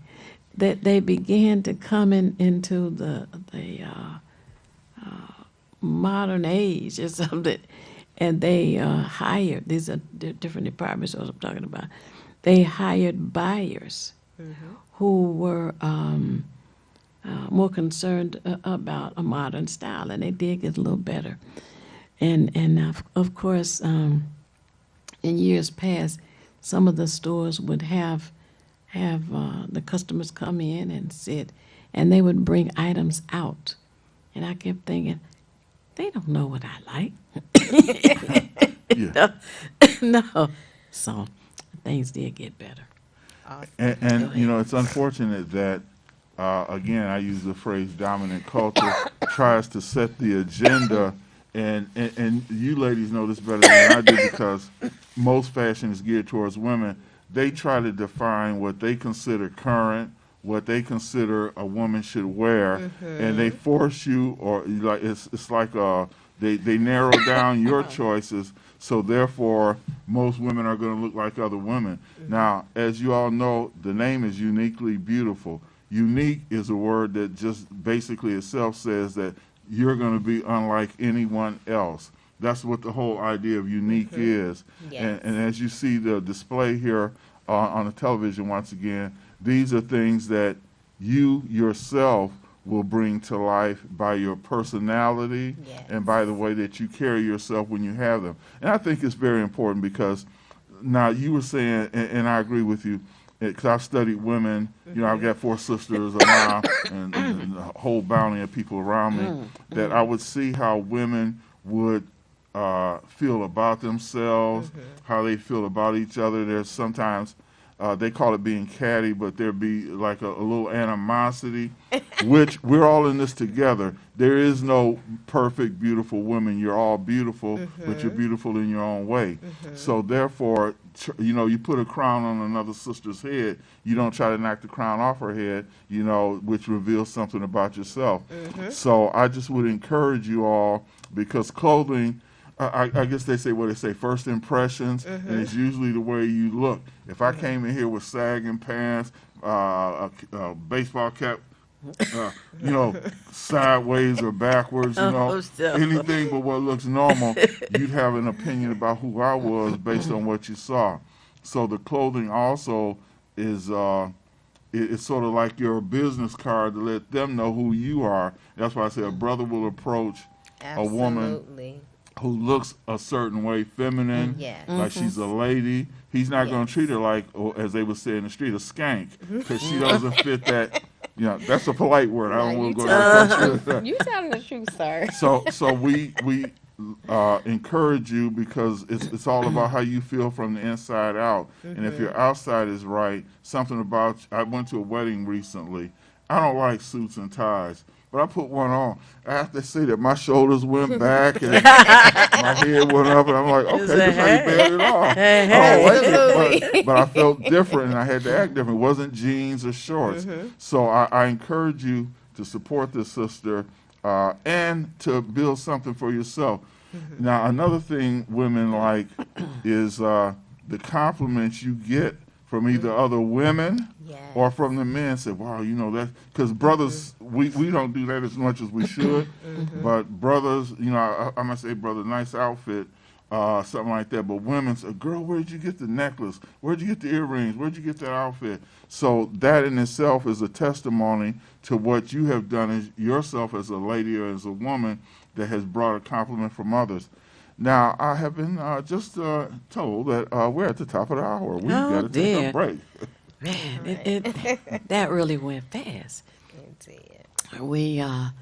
that they began to come into the modern age or something, and they hired. These are different departments. What I'm talking about. They hired buyers who were more concerned about a modern style, and they did get a little better. And of course, in years past, some of the stores would have the customers come in and sit, and they would bring items out. And I kept thinking, they don't know what I like. No. So things did get better. And it's unfortunate that, again, I use the phrase dominant culture tries to set the agenda. And you ladies know this better than I do because most fashion is geared towards women. They try to define what they consider current, what they consider a woman should wear, and they force you, or like it's like they narrow down your choices. So therefore, most women are going to look like other women. Now, as you all know, the name is Uniquely Beautiful. Unique is a word that just basically itself says that you're going to be unlike anyone else. That's what the whole idea of unique is. Yes. And as you see the display here on the television once again, these are things that you yourself will bring to life by your personality and by the way that you carry yourself when you have them. And I think it's very important because now you were saying, and I agree with you, because I've studied women, I've got 4 sisters, a mom, and a whole bounty of people around me, that I would see how women would feel about themselves, how they feel about each other. There's sometimes, they call it being catty, but there'd be like a little animosity, which we're all in this together. There is no perfect, beautiful woman. You're all beautiful, but you're beautiful in your own way. So therefore, you put a crown on another sister's head, you don't try to knock the crown off her head, which reveals something about yourself. So I just would encourage you all, because clothing, I guess they say first impressions, and it's usually the way you look. If I came in here with sagging pants, a baseball cap, sideways or backwards, anything but what looks normal, you'd have an opinion about who I was based on what you saw. So the clothing also is it's sort of like your business card to let them know who you are. That's why I say a brother will approach a woman who looks a certain way, feminine, like she's a lady. He's not going to treat her like, or as they would say in the street, a skank, because she doesn't fit that. That's a polite word. I don't want to go there. You telling the truth, sir. So we encourage you because it's all about how you feel from the inside out. And if your outside is right, something about, I went to a wedding recently. I don't like suits and ties, but I put one on. I have to say that my shoulders went back and my head went up, and I'm like, okay, this ain't bad at all. But I felt different, and I had to act different. It wasn't jeans or shorts. So I encourage you to support this sister and to build something for yourself. Now, another thing women like is the compliments you get from either other women Or from the men, say, wow, you know, that, because brothers, we don't do that as much as we should, but brothers, you know, I must say, brother, nice outfit, something like that, but women say, girl, where'd you get the necklace? Where'd you get the earrings? Where'd you get that outfit? So that in itself is a testimony to what you have done as yourself as a lady or as a woman that has brought a compliment from others. Now, I have been just told that we're at the top of the hour. We've got to take a break. Man, that really went fast. We are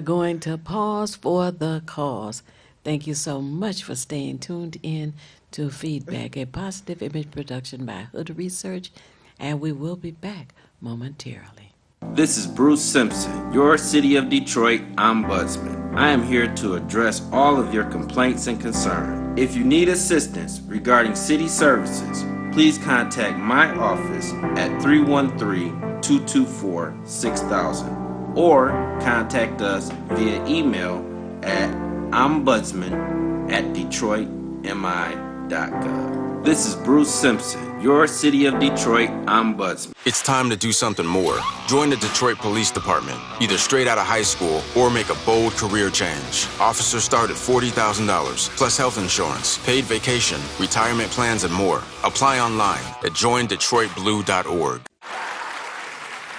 going to pause for the cause. Thank you so much for staying tuned in to Feedback, a positive image production by Hood Research, and we will be back momentarily. This is Bruce Simpson, your City of Detroit ombudsman. I am here to address all of your complaints and concerns. If you need assistance regarding city services, please contact my office at 313-224-6000 or contact us via email at ombudsman@detroitmi.gov. This is Bruce Simpson, your City of Detroit ombudsman. It's time to do something more. Join the Detroit Police Department, either straight out of high school or make a bold career change. Officers start at $40,000, plus health insurance, paid vacation, retirement plans, and more. Apply online at joindetroitblue.org.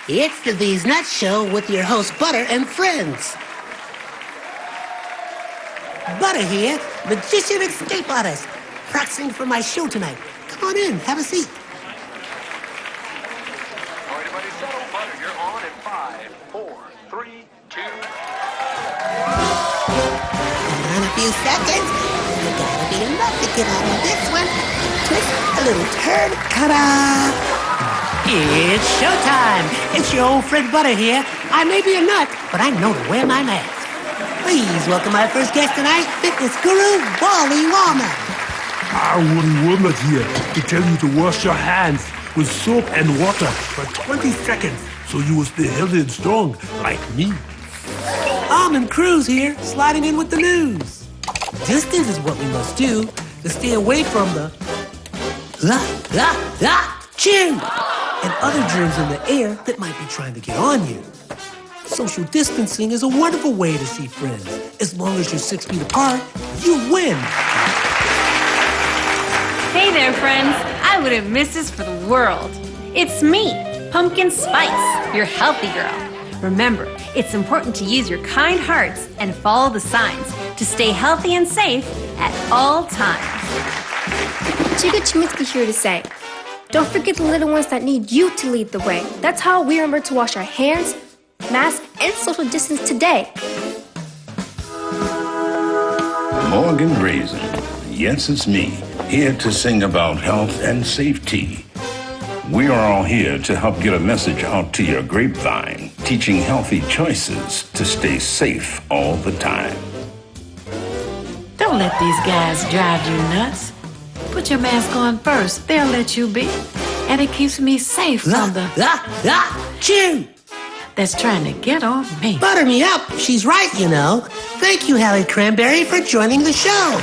It's the These Nuts Show with your host, Butter and friends. Butter here, magician escape artist, practicing for my show tonight. Come on in, have a seat. Everybody settle. Butter, you're on in 5, 4, 3, 2. In a few seconds, you gotta be enough to get out of this one. Twist a little turn, ta-da! It's showtime. It's your old friend Butter here. I may be a nut, but I know to wear my mask. Please welcome my first guest tonight, fitness guru, Wally Wallman. Woody Woodland here to tell you to wash your hands with soap and water for 20 seconds so you will stay healthy and strong like me. Almond Cruz here, sliding in with the news. Distance is what we must do to stay away from the chew and other germs in the air that might be trying to get on you. Social distancing is a wonderful way to see friends. As long as you're 6 feet apart, you win. Hey there, friends. I wouldn't miss this for the world. It's me, Pumpkin Spice, your healthy girl. Remember, it's important to use your kind hearts and follow the signs to stay healthy and safe at all times. Chica Chiminsky here to say, don't forget the little ones that need you to lead the way. That's how we remember to wash our hands, mask, and social distance today. Morgan Brazen. Yes, it's me, here to sing about health and safety. We are all here to help get a message out to your grapevine, teaching healthy choices to stay safe all the time. Don't let these guys drive you nuts. Put your mask on first. They'll let you be. And it keeps me safe from the chew that's trying to get on me. Butter me up. She's right, you know. Thank you, Hallie Cranberry, for joining the show.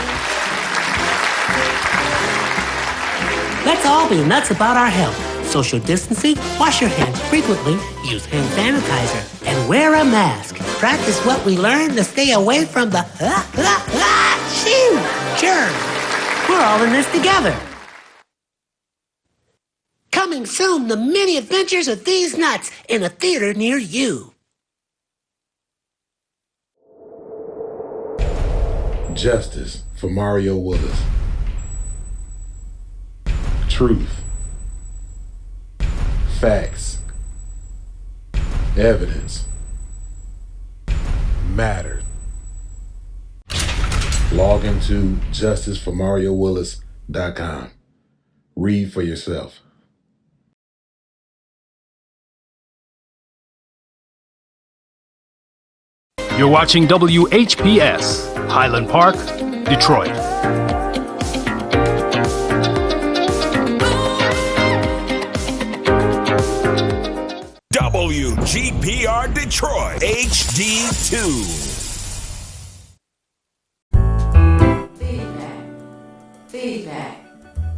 Let's all be nuts about our health. Social distancing, wash your hands frequently, use hand sanitizer, and wear a mask. Practice what we learned to stay away from the germ. We're all in this together. Coming soon, the many adventures of these nuts in a theater near you. Justice for Mario Willis. Truth. Facts. Evidence. Matter. Log into justiceformariowillis.com. Read for yourself. You're watching WHPS, Highland Park, Detroit. WGPR Detroit, HD2.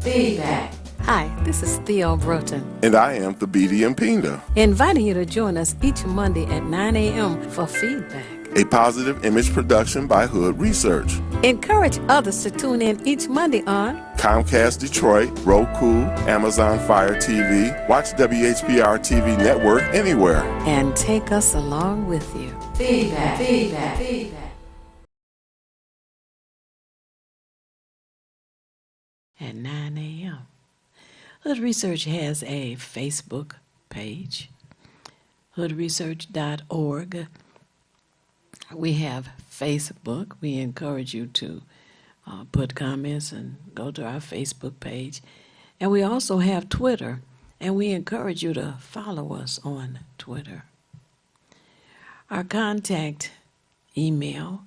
Feedback. Hi, this is Theo Broughton, And I am Thabiti Mpinda. inviting you to join us each Monday at 9 a.m. for feedback. A positive image production by Hood Research. Encourage others to tune in each Monday on Comcast Detroit, Roku, Amazon Fire TV. Watch WHPR TV Network anywhere. and take us along with you. Feedback, feedback, feedback. At 9 a.m. Hood Research has a Facebook page, hoodresearch.org. We have Facebook. We encourage you to put comments and go to our Facebook page. And we also have Twitter, and we encourage you to follow us on Twitter. Our contact email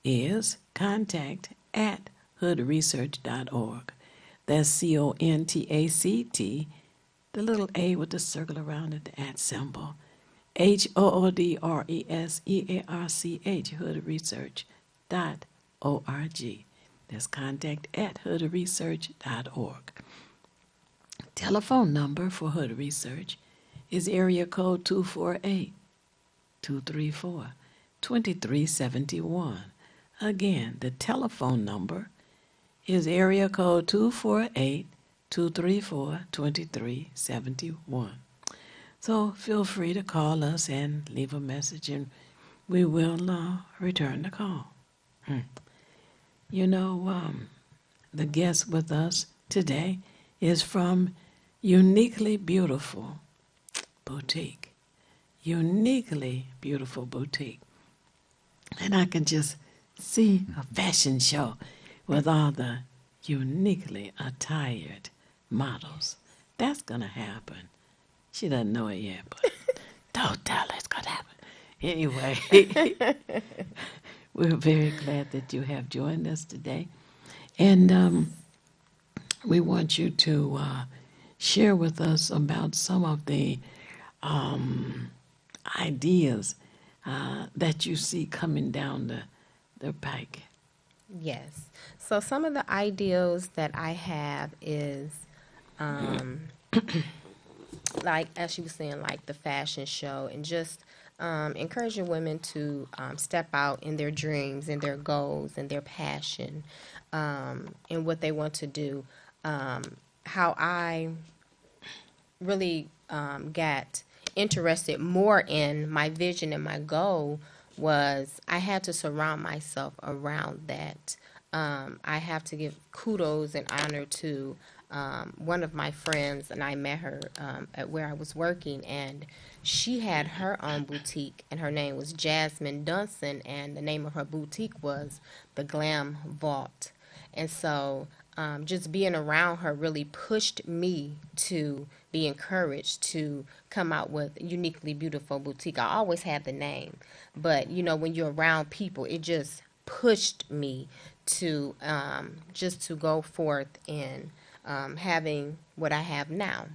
is contact@hoodresearch.org. That's CONTACT, the little A with the circle around it, the @ symbol. HOODRESEARCH, hoodresearch.org. That's contact@hoodresearch.org. Telephone number for Hood Research is area code 248-234-2371. Again, the telephone number is area code 248-234-2371. So feel free to call us and leave a message, and we will return the call. You know, the guest with us today is from Uniquely Beautiful Boutique. Uniquely Beautiful Boutique. And I can just see a fashion show with all the uniquely attired models. That's going to happen. She doesn't know it yet, but don't tell her it's going to happen. Anyway, we're very glad that you have joined us today. And we want you to share with us about some of the ideas that you see coming down the pike. Yes. So some of the ideals that I have is, like, as she was saying, like the fashion show, and just encouraging women to step out in their dreams and their goals and their passion and what they want to do. How I really got interested more in my vision and my goal was I had to surround myself around that. I have to give kudos and honor to one of my friends, and I met her at where I was working, and she had her own boutique, and her name was Jasmine Dunson, and the name of her boutique was the Glam Vault. And so just being around her really pushed me to be encouraged to come out with Uniquely Beautiful Boutique. I always had the name, but you know, when you're around people, it just pushed me to just to go forth in having what I have now.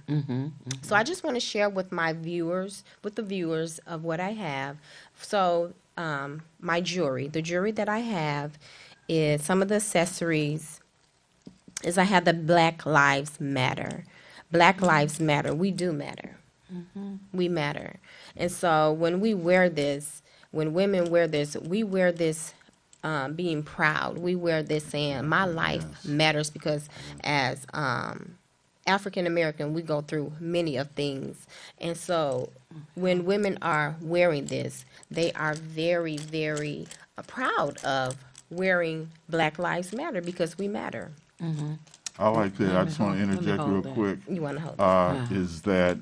So I just want to share with my viewers, with the viewers, of what I have. So my jewelry, the jewelry that I have is some of the accessories. Is I have the Black Lives Matter. Black Lives Matter. We do matter. We matter. And so when we wear this, when women wear this, we wear this being proud. We wear this saying, my life matters, because as African American, we go through many of things. And so when women are wearing this, they are very, very proud of wearing Black Lives Matter, because we matter. I like that. I just want to interject real quick. You want to hold Is that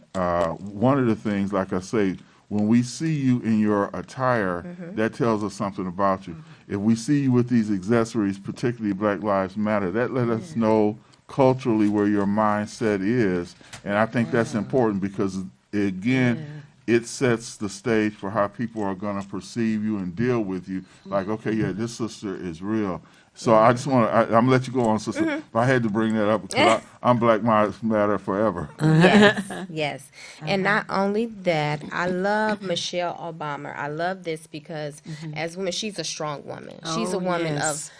one of the things, like I say, when we see you in your attire, that tells us something about you. If we see you with these accessories, particularly Black Lives Matter, that let us know culturally where your mindset is. And I think that's important, because, again, it sets the stage for how people are going to perceive you and deal with you. Like, okay, yeah, this sister is real. So I just want to, I'm going to let you go on, sister. But I had to bring that up because I'm Black Lives Matter forever. Yes, yes. And not only that, I love Michelle Obama. I love this because as women, she's a strong woman. She's a woman of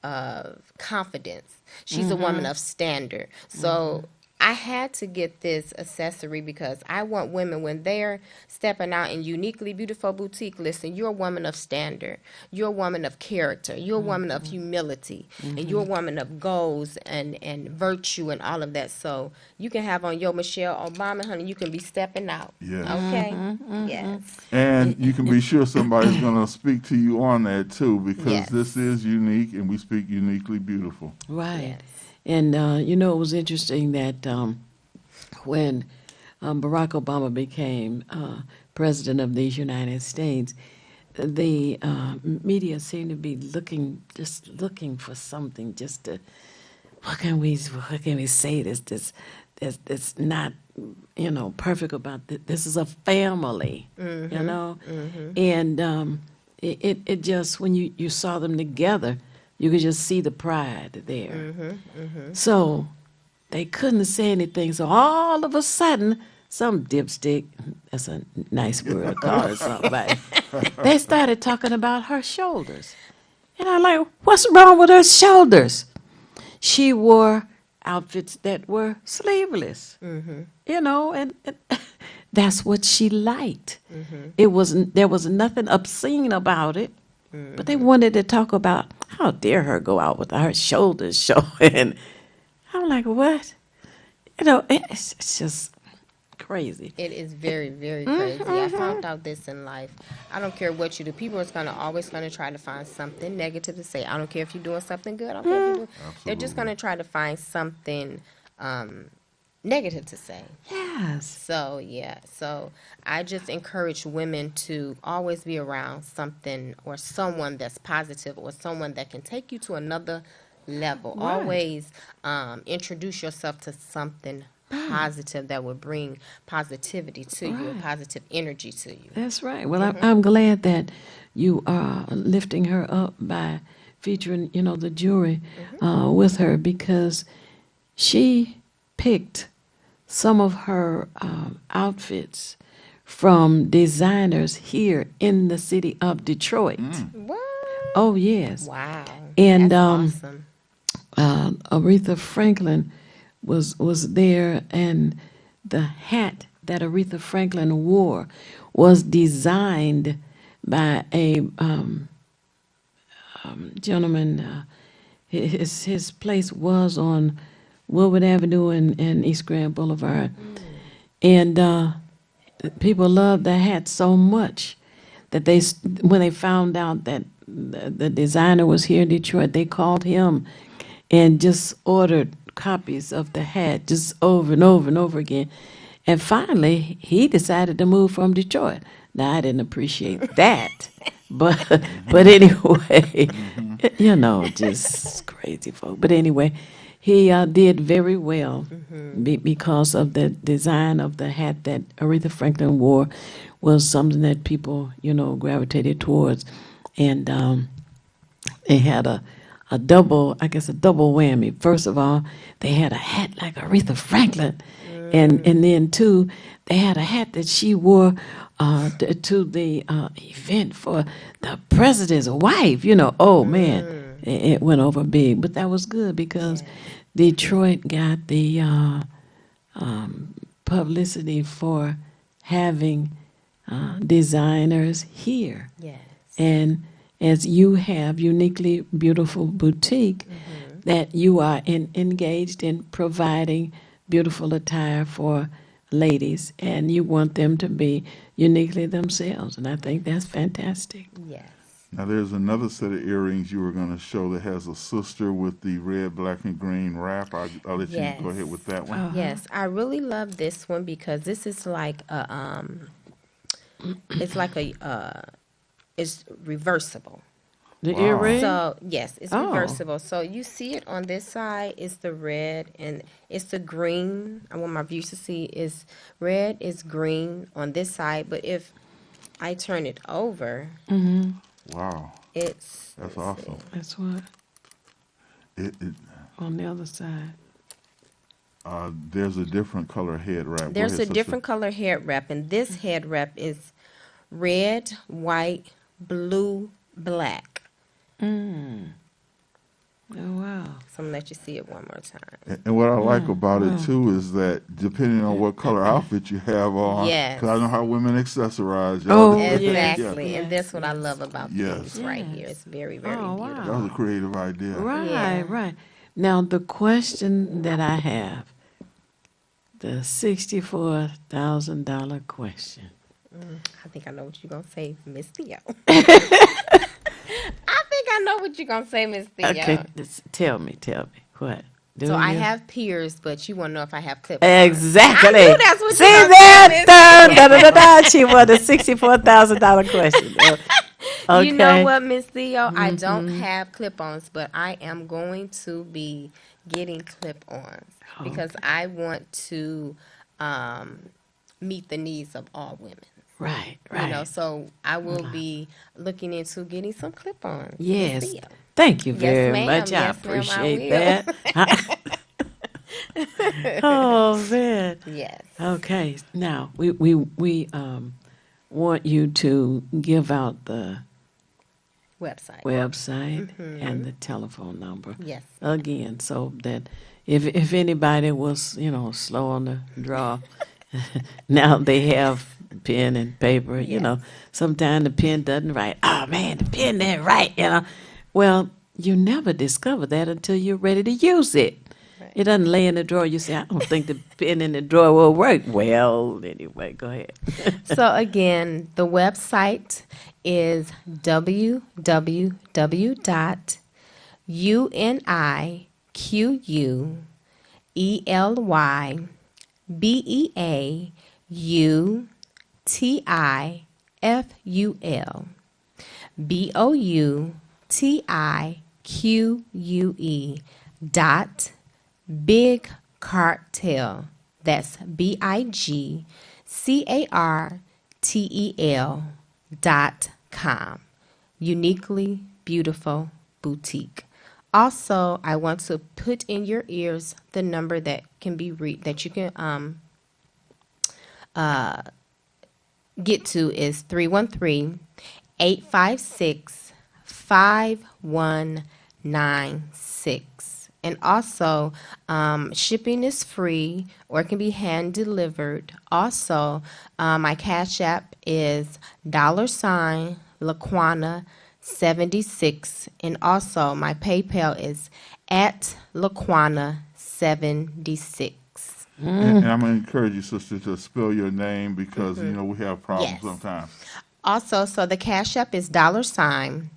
confidence. She's a woman of standard. So I had to get this accessory because I want women, when they're stepping out in Uniquely Beautiful Boutique, listen, you're a woman of standard. You're a woman of character. You're a woman of humility. And you're a woman of goals and virtue and all of that. So you can have on your Michelle Obama, honey, you can be stepping out. Yes. Okay? Yes. And you can be sure somebody's going to speak to you on that too, because Yes. this is unique and we speak uniquely beautiful. Right. And, it was interesting that when Barack Obama became president of these United States, the media seemed to be looking for something just to, what can we say that's not, perfect about this. This is a family, and it just, when you saw them together, you could just see the pride there. So they couldn't say anything. So all of a sudden, some dipstick, that's a nice word to call it somebody, they started talking about her shoulders. And I'm like, what's wrong with her shoulders? She wore outfits that were sleeveless, and that's what she liked. There was nothing obscene about it. But they wanted to talk about, how dare her go out with her shoulders showing. I'm like, what? It's just crazy. It is very, very crazy. I found out this in life. I don't care what you do. People are always going to try to find something negative to say. I don't care if you're doing something good. I don't care if you're doing. They're just going to try to find something negative to say. Yes. So, yeah. So I just encourage women to always be around something or someone that's positive or someone that can take you to another level. Right. Always introduce yourself to something positive that will bring positivity to you and positive energy to you. That's right. Well, I'm glad that you are lifting her up by featuring, the jury with her, because she picked some of her outfits from designers here in the city of Detroit. What? Oh, yes. Wow. And That's awesome. Aretha Franklin was there, and the hat that Aretha Franklin wore was designed by a gentleman. His place was on Woodward Avenue and East Grand Boulevard. And people loved the hat so much that when they found out that the designer was here in Detroit, they called him and just ordered copies of the hat just over and over and over again. And finally, he decided to move from Detroit. Now, I didn't appreciate that. But anyway, just crazy folk. But anyway, he did very well because of the design of the hat that Aretha Franklin wore was something that people, gravitated towards. And they had a double whammy. First of all, they had a hat like Aretha Franklin. And then, too, they had a hat that she wore to the event for the president's wife. Oh, man, it went over big. But that was good because Detroit got the publicity for having designers here. Yes. And as you have Uniquely Beautiful Boutique, that you are engaged in providing beautiful attire for ladies, and you want them to be uniquely themselves, and I think that's fantastic. Yes. Now, there's another set of earrings you were going to show that has a sister with the red, black, and green wrap. I'll let you go ahead with that one. Yes, I really love this one because this is like a it's reversible. The earring? So, yes, it's reversible. So you see it on this side, it's the red, and it's the green. I want my viewers to see is red, is green on this side. But if I turn it over, wow, that's awesome. That's what? On the other side. There's a different color head wrap. There's a different color head wrap, and this head wrap is red, white, blue, black. I'm gonna let you see it one more time. And what I like about it too is that depending on what color outfit you have on, Yes. because I know how women accessorize. Oh, Exactly, Yeah. and that's what I love about Yes. these right here. It's very, very Oh, beautiful. wow. That was a creative idea. Right, Yeah. right. Now, the question that I have, the $64,000 question. I think I know what you're gonna say, Miss Theo. I think I know what you're gonna say, Miss Theo. Okay, tell me. What? So Do I you? have peers, but you want to know if I have clip. Exactly. I knew that's what See you gonna that? say, Dun, Miss dun, dun, dun, dun. She won the $64,000 question. Okay. You know what, Miss Theo? I don't have clip-ons, but I am going to be getting clip-ons because I want to meet the needs of all women. Right. You know, so I will be looking into getting some clip-ons. Miss Yes. Theo. Thank you Yes, very ma'am. much. Yes, I ma'am, I appreciate that. will. Oh man. Yes. Okay. Now we want you to give out the website and the telephone number. Yes. Again, so that if anybody was slow on the draw, now they have pen and paper. You know, sometimes the pen doesn't write. Oh man, the pen didn't write. Well, you never discover that until you're ready to use it. Right. It doesn't lay in the drawer. You say, I don't think the pen in the drawer will work. Well, anyway, go ahead. So again, the website is BigCartel. That's BigCartel.com. Uniquely Beautiful Boutique. Also, I want to put in your ears the number that can be that you can get to is 313-856-5196. And also, shipping is free or it can be hand delivered. Also, my Cash App is $LaQuana76. And also, my PayPal is at LaQuana76. And I'm going to encourage you, sister, to spell your name because, we have problems sometimes. Also, so the Cash App is $.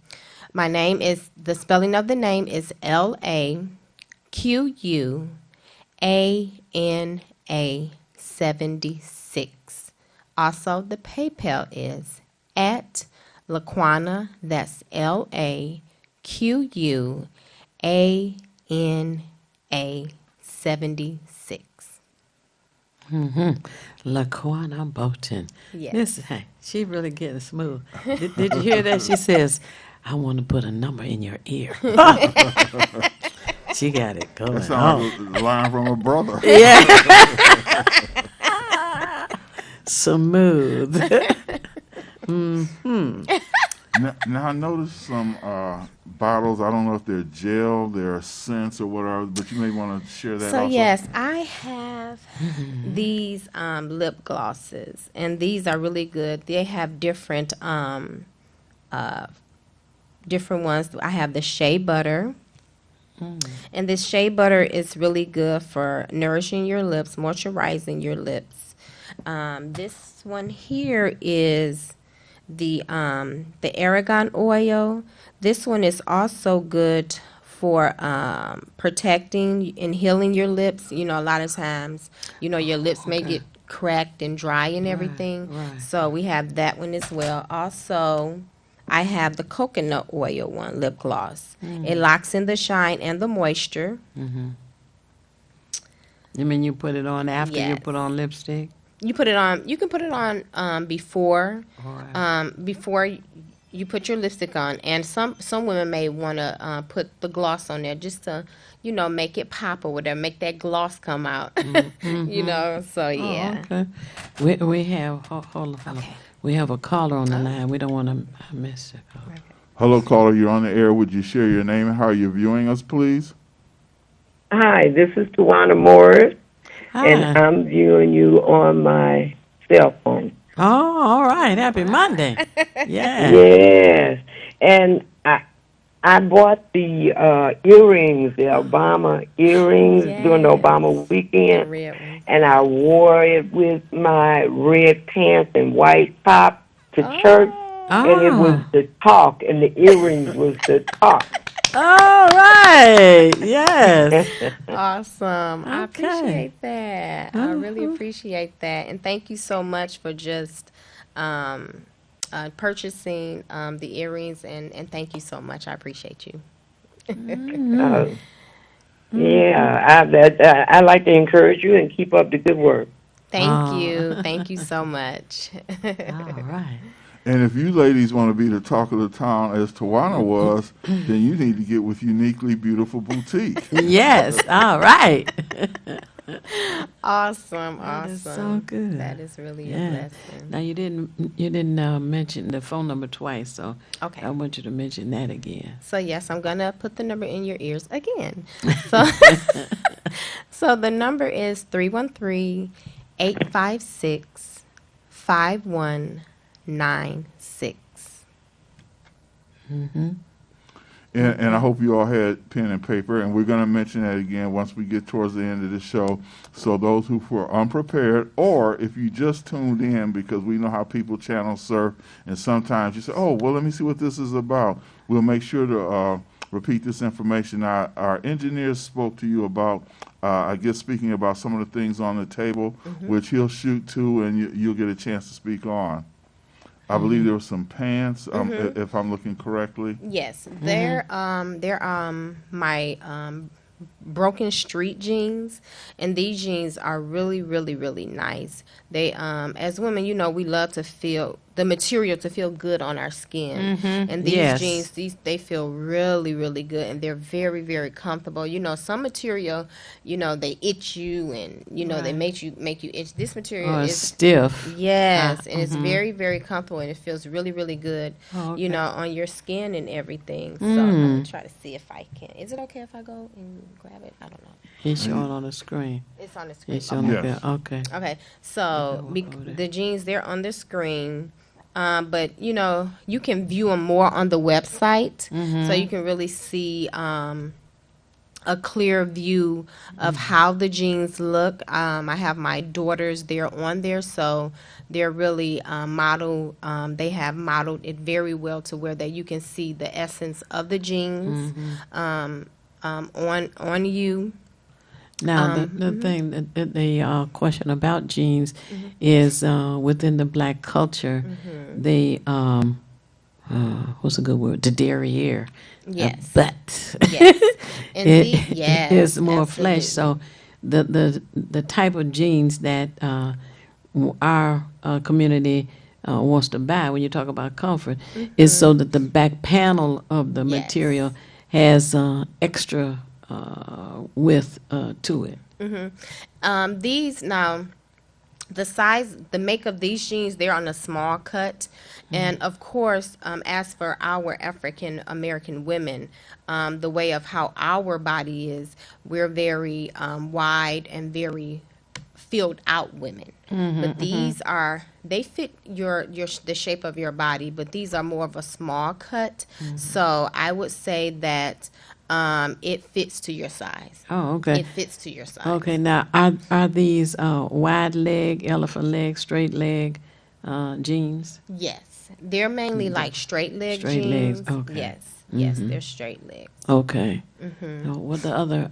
My name is, the spelling of the name is LaQuana76. Also, the PayPal is at LaQuana, that's LaQuana76. LaQuana Bolton. Yes. Hey, she really getting smooth. Did you hear that? She says, I want to put a number in your ear. She got it going. That sounds like a line from a brother. Yeah. Smooth. Now I noticed some bottles. I don't know if they're gel, they're scents or whatever, but you may want to share that So also. yes, I have these lip glosses, and these are really good. They have different different ones. I have the Shea Butter. And this Shea Butter is really good for nourishing your lips, moisturizing your lips. This one here is the Aragon oil. This one is also good for protecting and healing your lips. A lot of times, your lips may get cracked and dry and everything. Right. So we have that one as well. Also, I have the coconut oil one, lip gloss. It locks in the shine and the moisture. You mean you put it on after you Yes. put on lipstick? You put it on. You can put it on before, Right. before you put your lipstick on. And some women may want to put the gloss on there just to, make it pop or whatever, make that gloss come out. So yeah. Oh, okay. We have hold on. Okay. We have a caller on the line. We don't want to miss it. Hello, caller. You're on the air. Would you share your name and how you're viewing us, please? Hi, this is Tawana Morris, Hi. and I'm viewing you on my cell phone. Oh, all right. Happy Monday. Yeah. Yes, and I bought the earrings, the Obama earrings during the Obama weekend, and I wore it with my red pants and white top to church, and it was the talk, and the earrings was the talk. All right. Yes. Awesome. I Okay. appreciate that. I really appreciate that. And thank you so much for just purchasing the earrings. And thank you so much. I appreciate you. Yeah, I like to encourage you and keep up the good work. Thank you. Thank you so much. All right. And if you ladies want to be the talk of the town as Tawana was, then you need to get with Uniquely Beautiful Boutique. Yes. All right. Awesome. That is Awesome. so good. That is really a Yeah. blessing. Now you didn't mention the phone number twice, so Okay. I want you to mention that again. So yes, I'm gonna put the number in your ears again. So, so the number is 313-856-5196. And I hope you all had pen and paper, and we're going to mention that again once we get towards the end of the show. So those who were unprepared, or if you just tuned in, because we know how people channel surf, and sometimes you say, oh, well, let me see what this is about. We'll make sure to repeat this information. Our engineers spoke to you about, I guess, speaking about some of the things on the table, which he'll shoot to, and you'll get a chance to speak on. I believe there were some pants, if I'm looking correctly. Yes, they're my Broken Street jeans, and these jeans are really, really, really nice. They as women, you know, we love to feel the material to feel good on our skin, and these jeans, they feel really, really good, and they're very, very comfortable. You know, some material, you know, they itch you, and you know they make you itch. This material is stiff. Yes, and it's very, very comfortable, and it feels really, really good. Oh, You okay. know, on your skin and everything. So I'm gonna try to see if I can. Is it okay if I go and grab it? I don't know. It's showing on the screen. It's on the screen. It's on Yes. the okay. Okay, so the jeans, they're on the screen, but you know you can view them more on the website, so you can really see a clear view of how the jeans look. I have my daughters; they're on there, so they're really model. They have modeled it very well to where that you can see the essence of the jeans on you. Now, the thing, the question about jeans is within the black culture, they, what's a good word? The derriere. Yes. But Yes. Indeed. Yes. it's more flesh. absolutely. So the type of jeans that our community wants to buy, when you talk about comfort, is so that the back panel of the material has extra width to it. These now, the size, the make of these jeans, they're on a small cut, and of course, as for our African American women, the way of how our body is, we're very wide and very filled out women. But these are, they fit the shape of your body, but these are more of a small cut. So I would say that it fits to your size. Oh, okay. It fits to your size. Okay, now are these wide leg, elephant leg, straight leg jeans? Yes, they're mainly like straight leg Straight jeans. legs, okay. Yes, they're straight legs. Okay. Now, what the other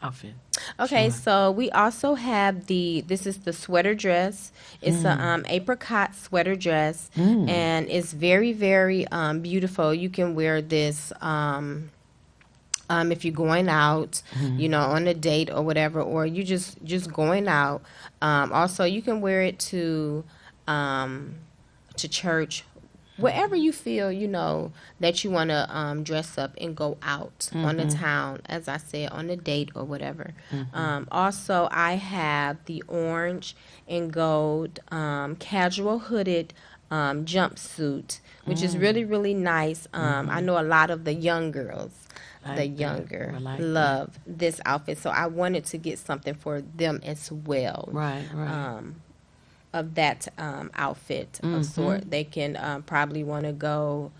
outfit? Okay, so we also have this is the sweater dress. It's a apricot sweater dress, and it's very, very beautiful. You can wear this if you're going out, you know, on a date or whatever, or you just going out. Also, you can wear it to church, wherever you feel, you know, that you want to dress up and go out on the town, as I said, on a date or whatever. Also, I have the orange and gold casual hooded jumpsuit, which is really, really nice. I know a lot of the young girls the younger love this outfit. So I wanted to get something for them as well. Right. Of that outfit of sort. They can probably want to go,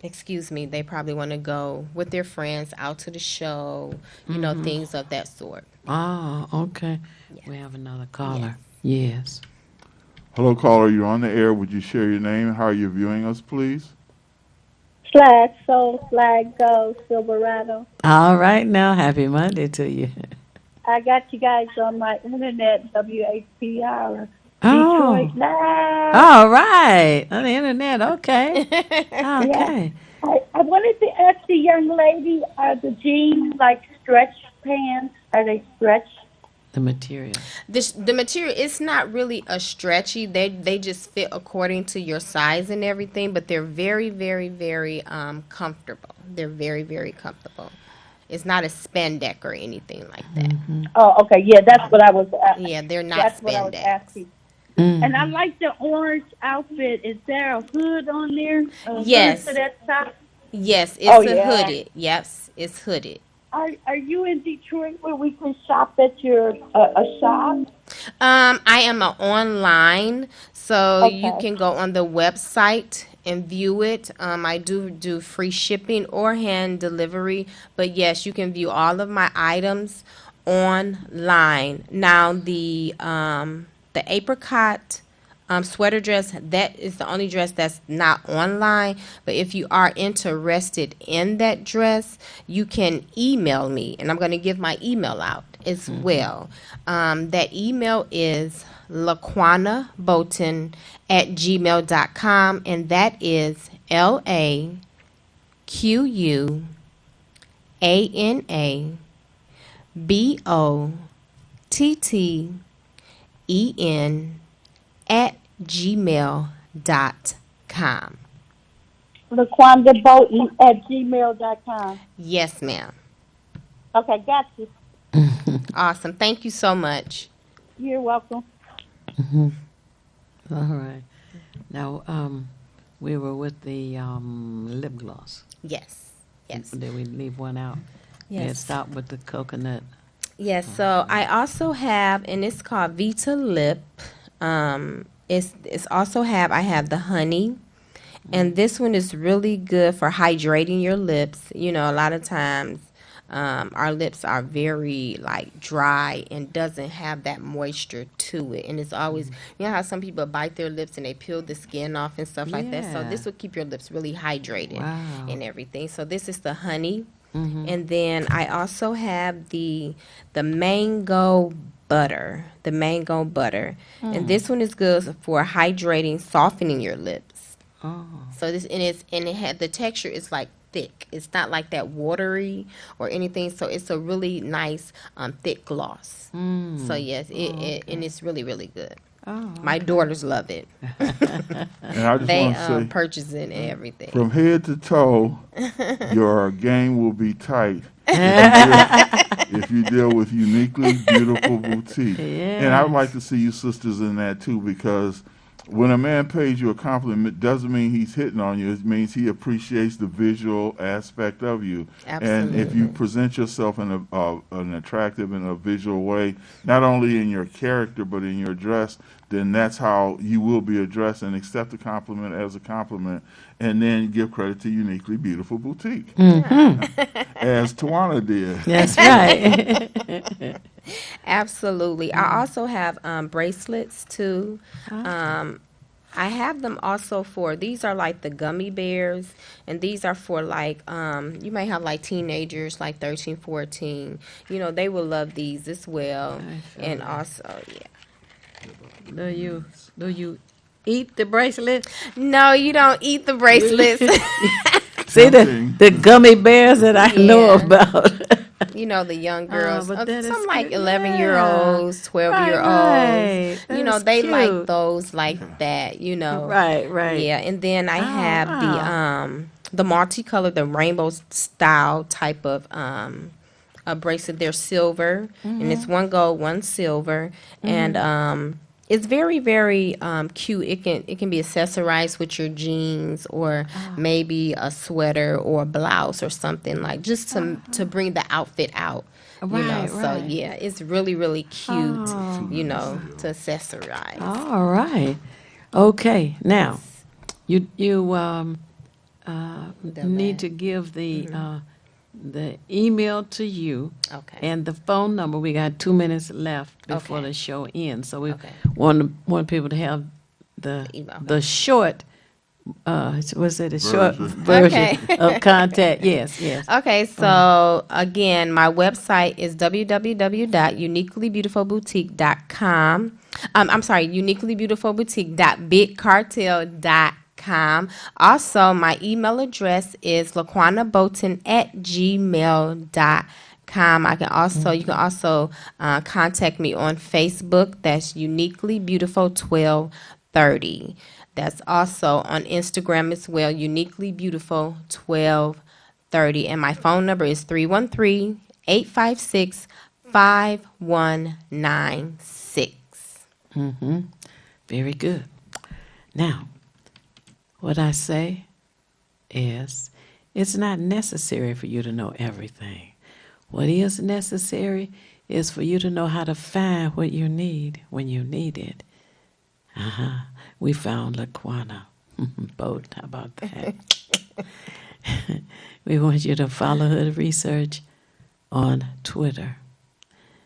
they probably want to go with their friends out to the show, you know, things of that sort. Oh, okay. Yeah. We have another caller. Yes. Hello, caller. You're on the air. Would you share your name and how you're viewing us, please? Flag Soul, Flag Go, Silverado. All right now. Happy Monday to you. I got you guys on my internet, WHPR. Oh. Detroit Live. All right. On the internet. Okay. Okay. Yeah. I wanted to ask the young lady, are the jeans like stretch pants? Are they stretch? The material. The material, it's not really a stretchy. They just fit according to your size and everything, but they're very, very, very comfortable. They're very, very comfortable. It's not a spandex or anything like that. Oh, okay. Yeah, that's what I was asking. Yeah, they're not That's spandex. what I was asking. And I like the orange outfit. Is there a hood on there? Yes. Hood to that top? Yes, it's hooded. Yes, it's hooded. Are you in Detroit where we can shop at your a shop? I am online, so you can go on the website and view it. I do free shipping or hand delivery, but yes, you can view all of my items online. Now the apricot sweater dress, that is the only dress that's not online. But if you are interested in that dress, you can email me, and I'm going to give my email out as well. That email is laquanabolton@gmail.com, and that is LaquanaBolton@gmail.com. LaquanaBolton@gmail.com. Yes, ma'am. Okay, got you. Awesome. Thank you so much. You're welcome. All right. Now, we were with the lip gloss. Yes. Did we leave one out? Yes. Let's stop with the coconut. Yes, so I also have, and it's called Vita Lip. It's also I have the honey, and this one is really good for hydrating your lips. You know, a lot of times our lips are very like dry and doesn't have that moisture to it, and it's always, you know how some people bite their lips and they peel the skin off and stuff like that. So this will keep your lips really hydrated and everything. So this is the honey. And then I also have the mango butter, and this one is good for hydrating, softening your lips. So this the texture is like thick. It's not like that watery or anything. So it's a really nice thick gloss. So yes, and it's really, really good. My daughters love it. And I just they want to say, purchase it and everything. From head to toe, your game will be tight if you deal with Uniquely Beautiful Boutique. And I would like to see you sisters in that too, because when a man pays you a compliment, it doesn't mean he's hitting on you. It means he appreciates the visual aspect of you. And if you present yourself in an attractive and a visual way, not only in your character but in your dress, then that's how you will be addressed, and accept the compliment as a compliment, and then give credit to Uniquely Beautiful Boutique, as Tawana did. That's right. Absolutely. I also have bracelets too. I have them also for, these are like the gummy bears, and these are for like, you may have like teenagers, like 13, 14. You know, they will love these as well. And also, Do you eat the bracelet? No, you don't eat the bracelets. See the gummy bears that I know about. You know, the young girls, but that some is like cute. 11-year-olds, 12-year-olds. Right. You know, That's they cute. like those like that, you know. Right. Yeah, and then I have the multicolored, the rainbow style type of a bracelet. They're silver, and it's one gold, one silver, and It's very, very cute. It can be accessorized with your jeans or maybe a sweater or a blouse or something like just to bring the outfit out. Right, So yeah, it's really, really cute. To accessorize. All right. Okay. Now, you need to give the email to you and the phone number. We got 2 minutes left before the show ends, so we want people to have the short. Was it a short version of contact? Yes. Okay, so again, my website is www.uniquelybeautifulboutique.com. I'm sorry, uniquelybeautifulboutique.bigcartel.com. Also, my email address is laquanabolton@gmail.com. You can also contact me on Facebook. That's Uniquely Beautiful 1230. That's also on Instagram as well, Uniquely Beautiful 1230. And my phone number is 313-856-5196. Very good. Now, what I say is it's not necessary for you to know everything. What is necessary is for you to know how to find what you need when you need it. We found Laquana Bolton. How about that? We want you to follow Hood Research on Twitter.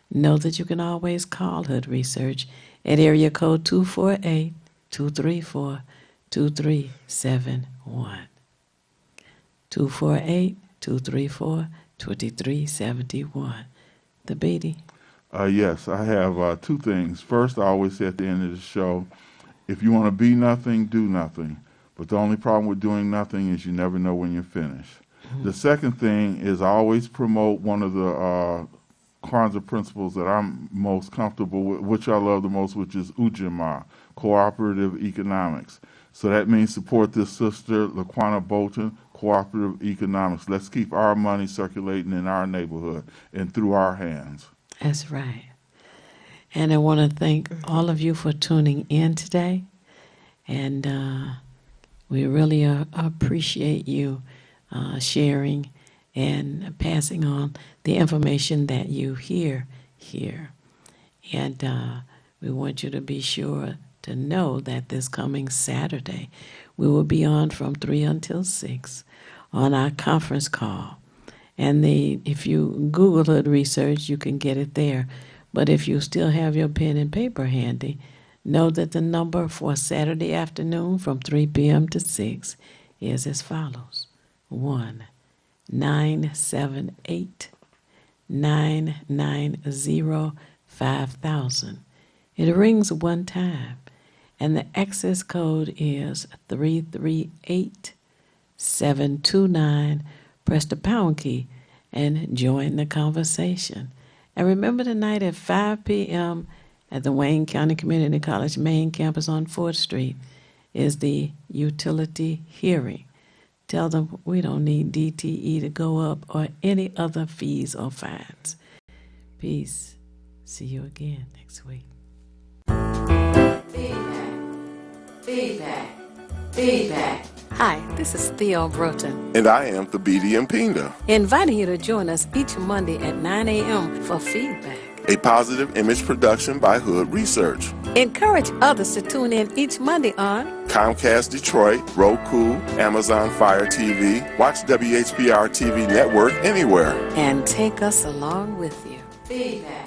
Know that you can always call Hood Research at area code 248-234-2371. 248-234-2371. The Beatty. Yes, I have two things. First, I always say at the end of the show, if you want to be nothing, do nothing. But the only problem with doing nothing is you never know when you're finished. The second thing is I always promote one of the Kwanzaa principles that I'm most comfortable with, which I love the most, which is Ujamaa, cooperative economics. So that means support this sister, Laquana Bolton, cooperative economics. Let's keep our money circulating in our neighborhood and through our hands. That's right. And I want to thank all of you for tuning in today. And we really appreciate you sharing and passing on the information that you hear here. And we want you to be sure to know that this coming Saturday, we will be on from 3 until 6 on our conference call. And if you Google Hood Research, you can get it there. But if you still have your pen and paper handy, know that the number for Saturday afternoon from 3 p.m. to 6 is as follows. 1-978-990-5000. It rings one time, and the access code is 338-729. Press the pound key and join the conversation. And remember tonight at 5 p.m. at the Wayne County Community College main campus on 4th Street is the utility hearing. Tell them we don't need DTE to go up or any other fees or fines. Peace. See you again next week. Feedback. Hi, this is Theo Broughton. And I am the Beatty Mpinga. Inviting you to join us each Monday at 9 a.m. for Feedback, a positive image production by Hood Research. Encourage others to tune in each Monday on Comcast Detroit, Roku, Amazon Fire TV, watch WHPR TV Network anywhere. And take us along with you. Feedback.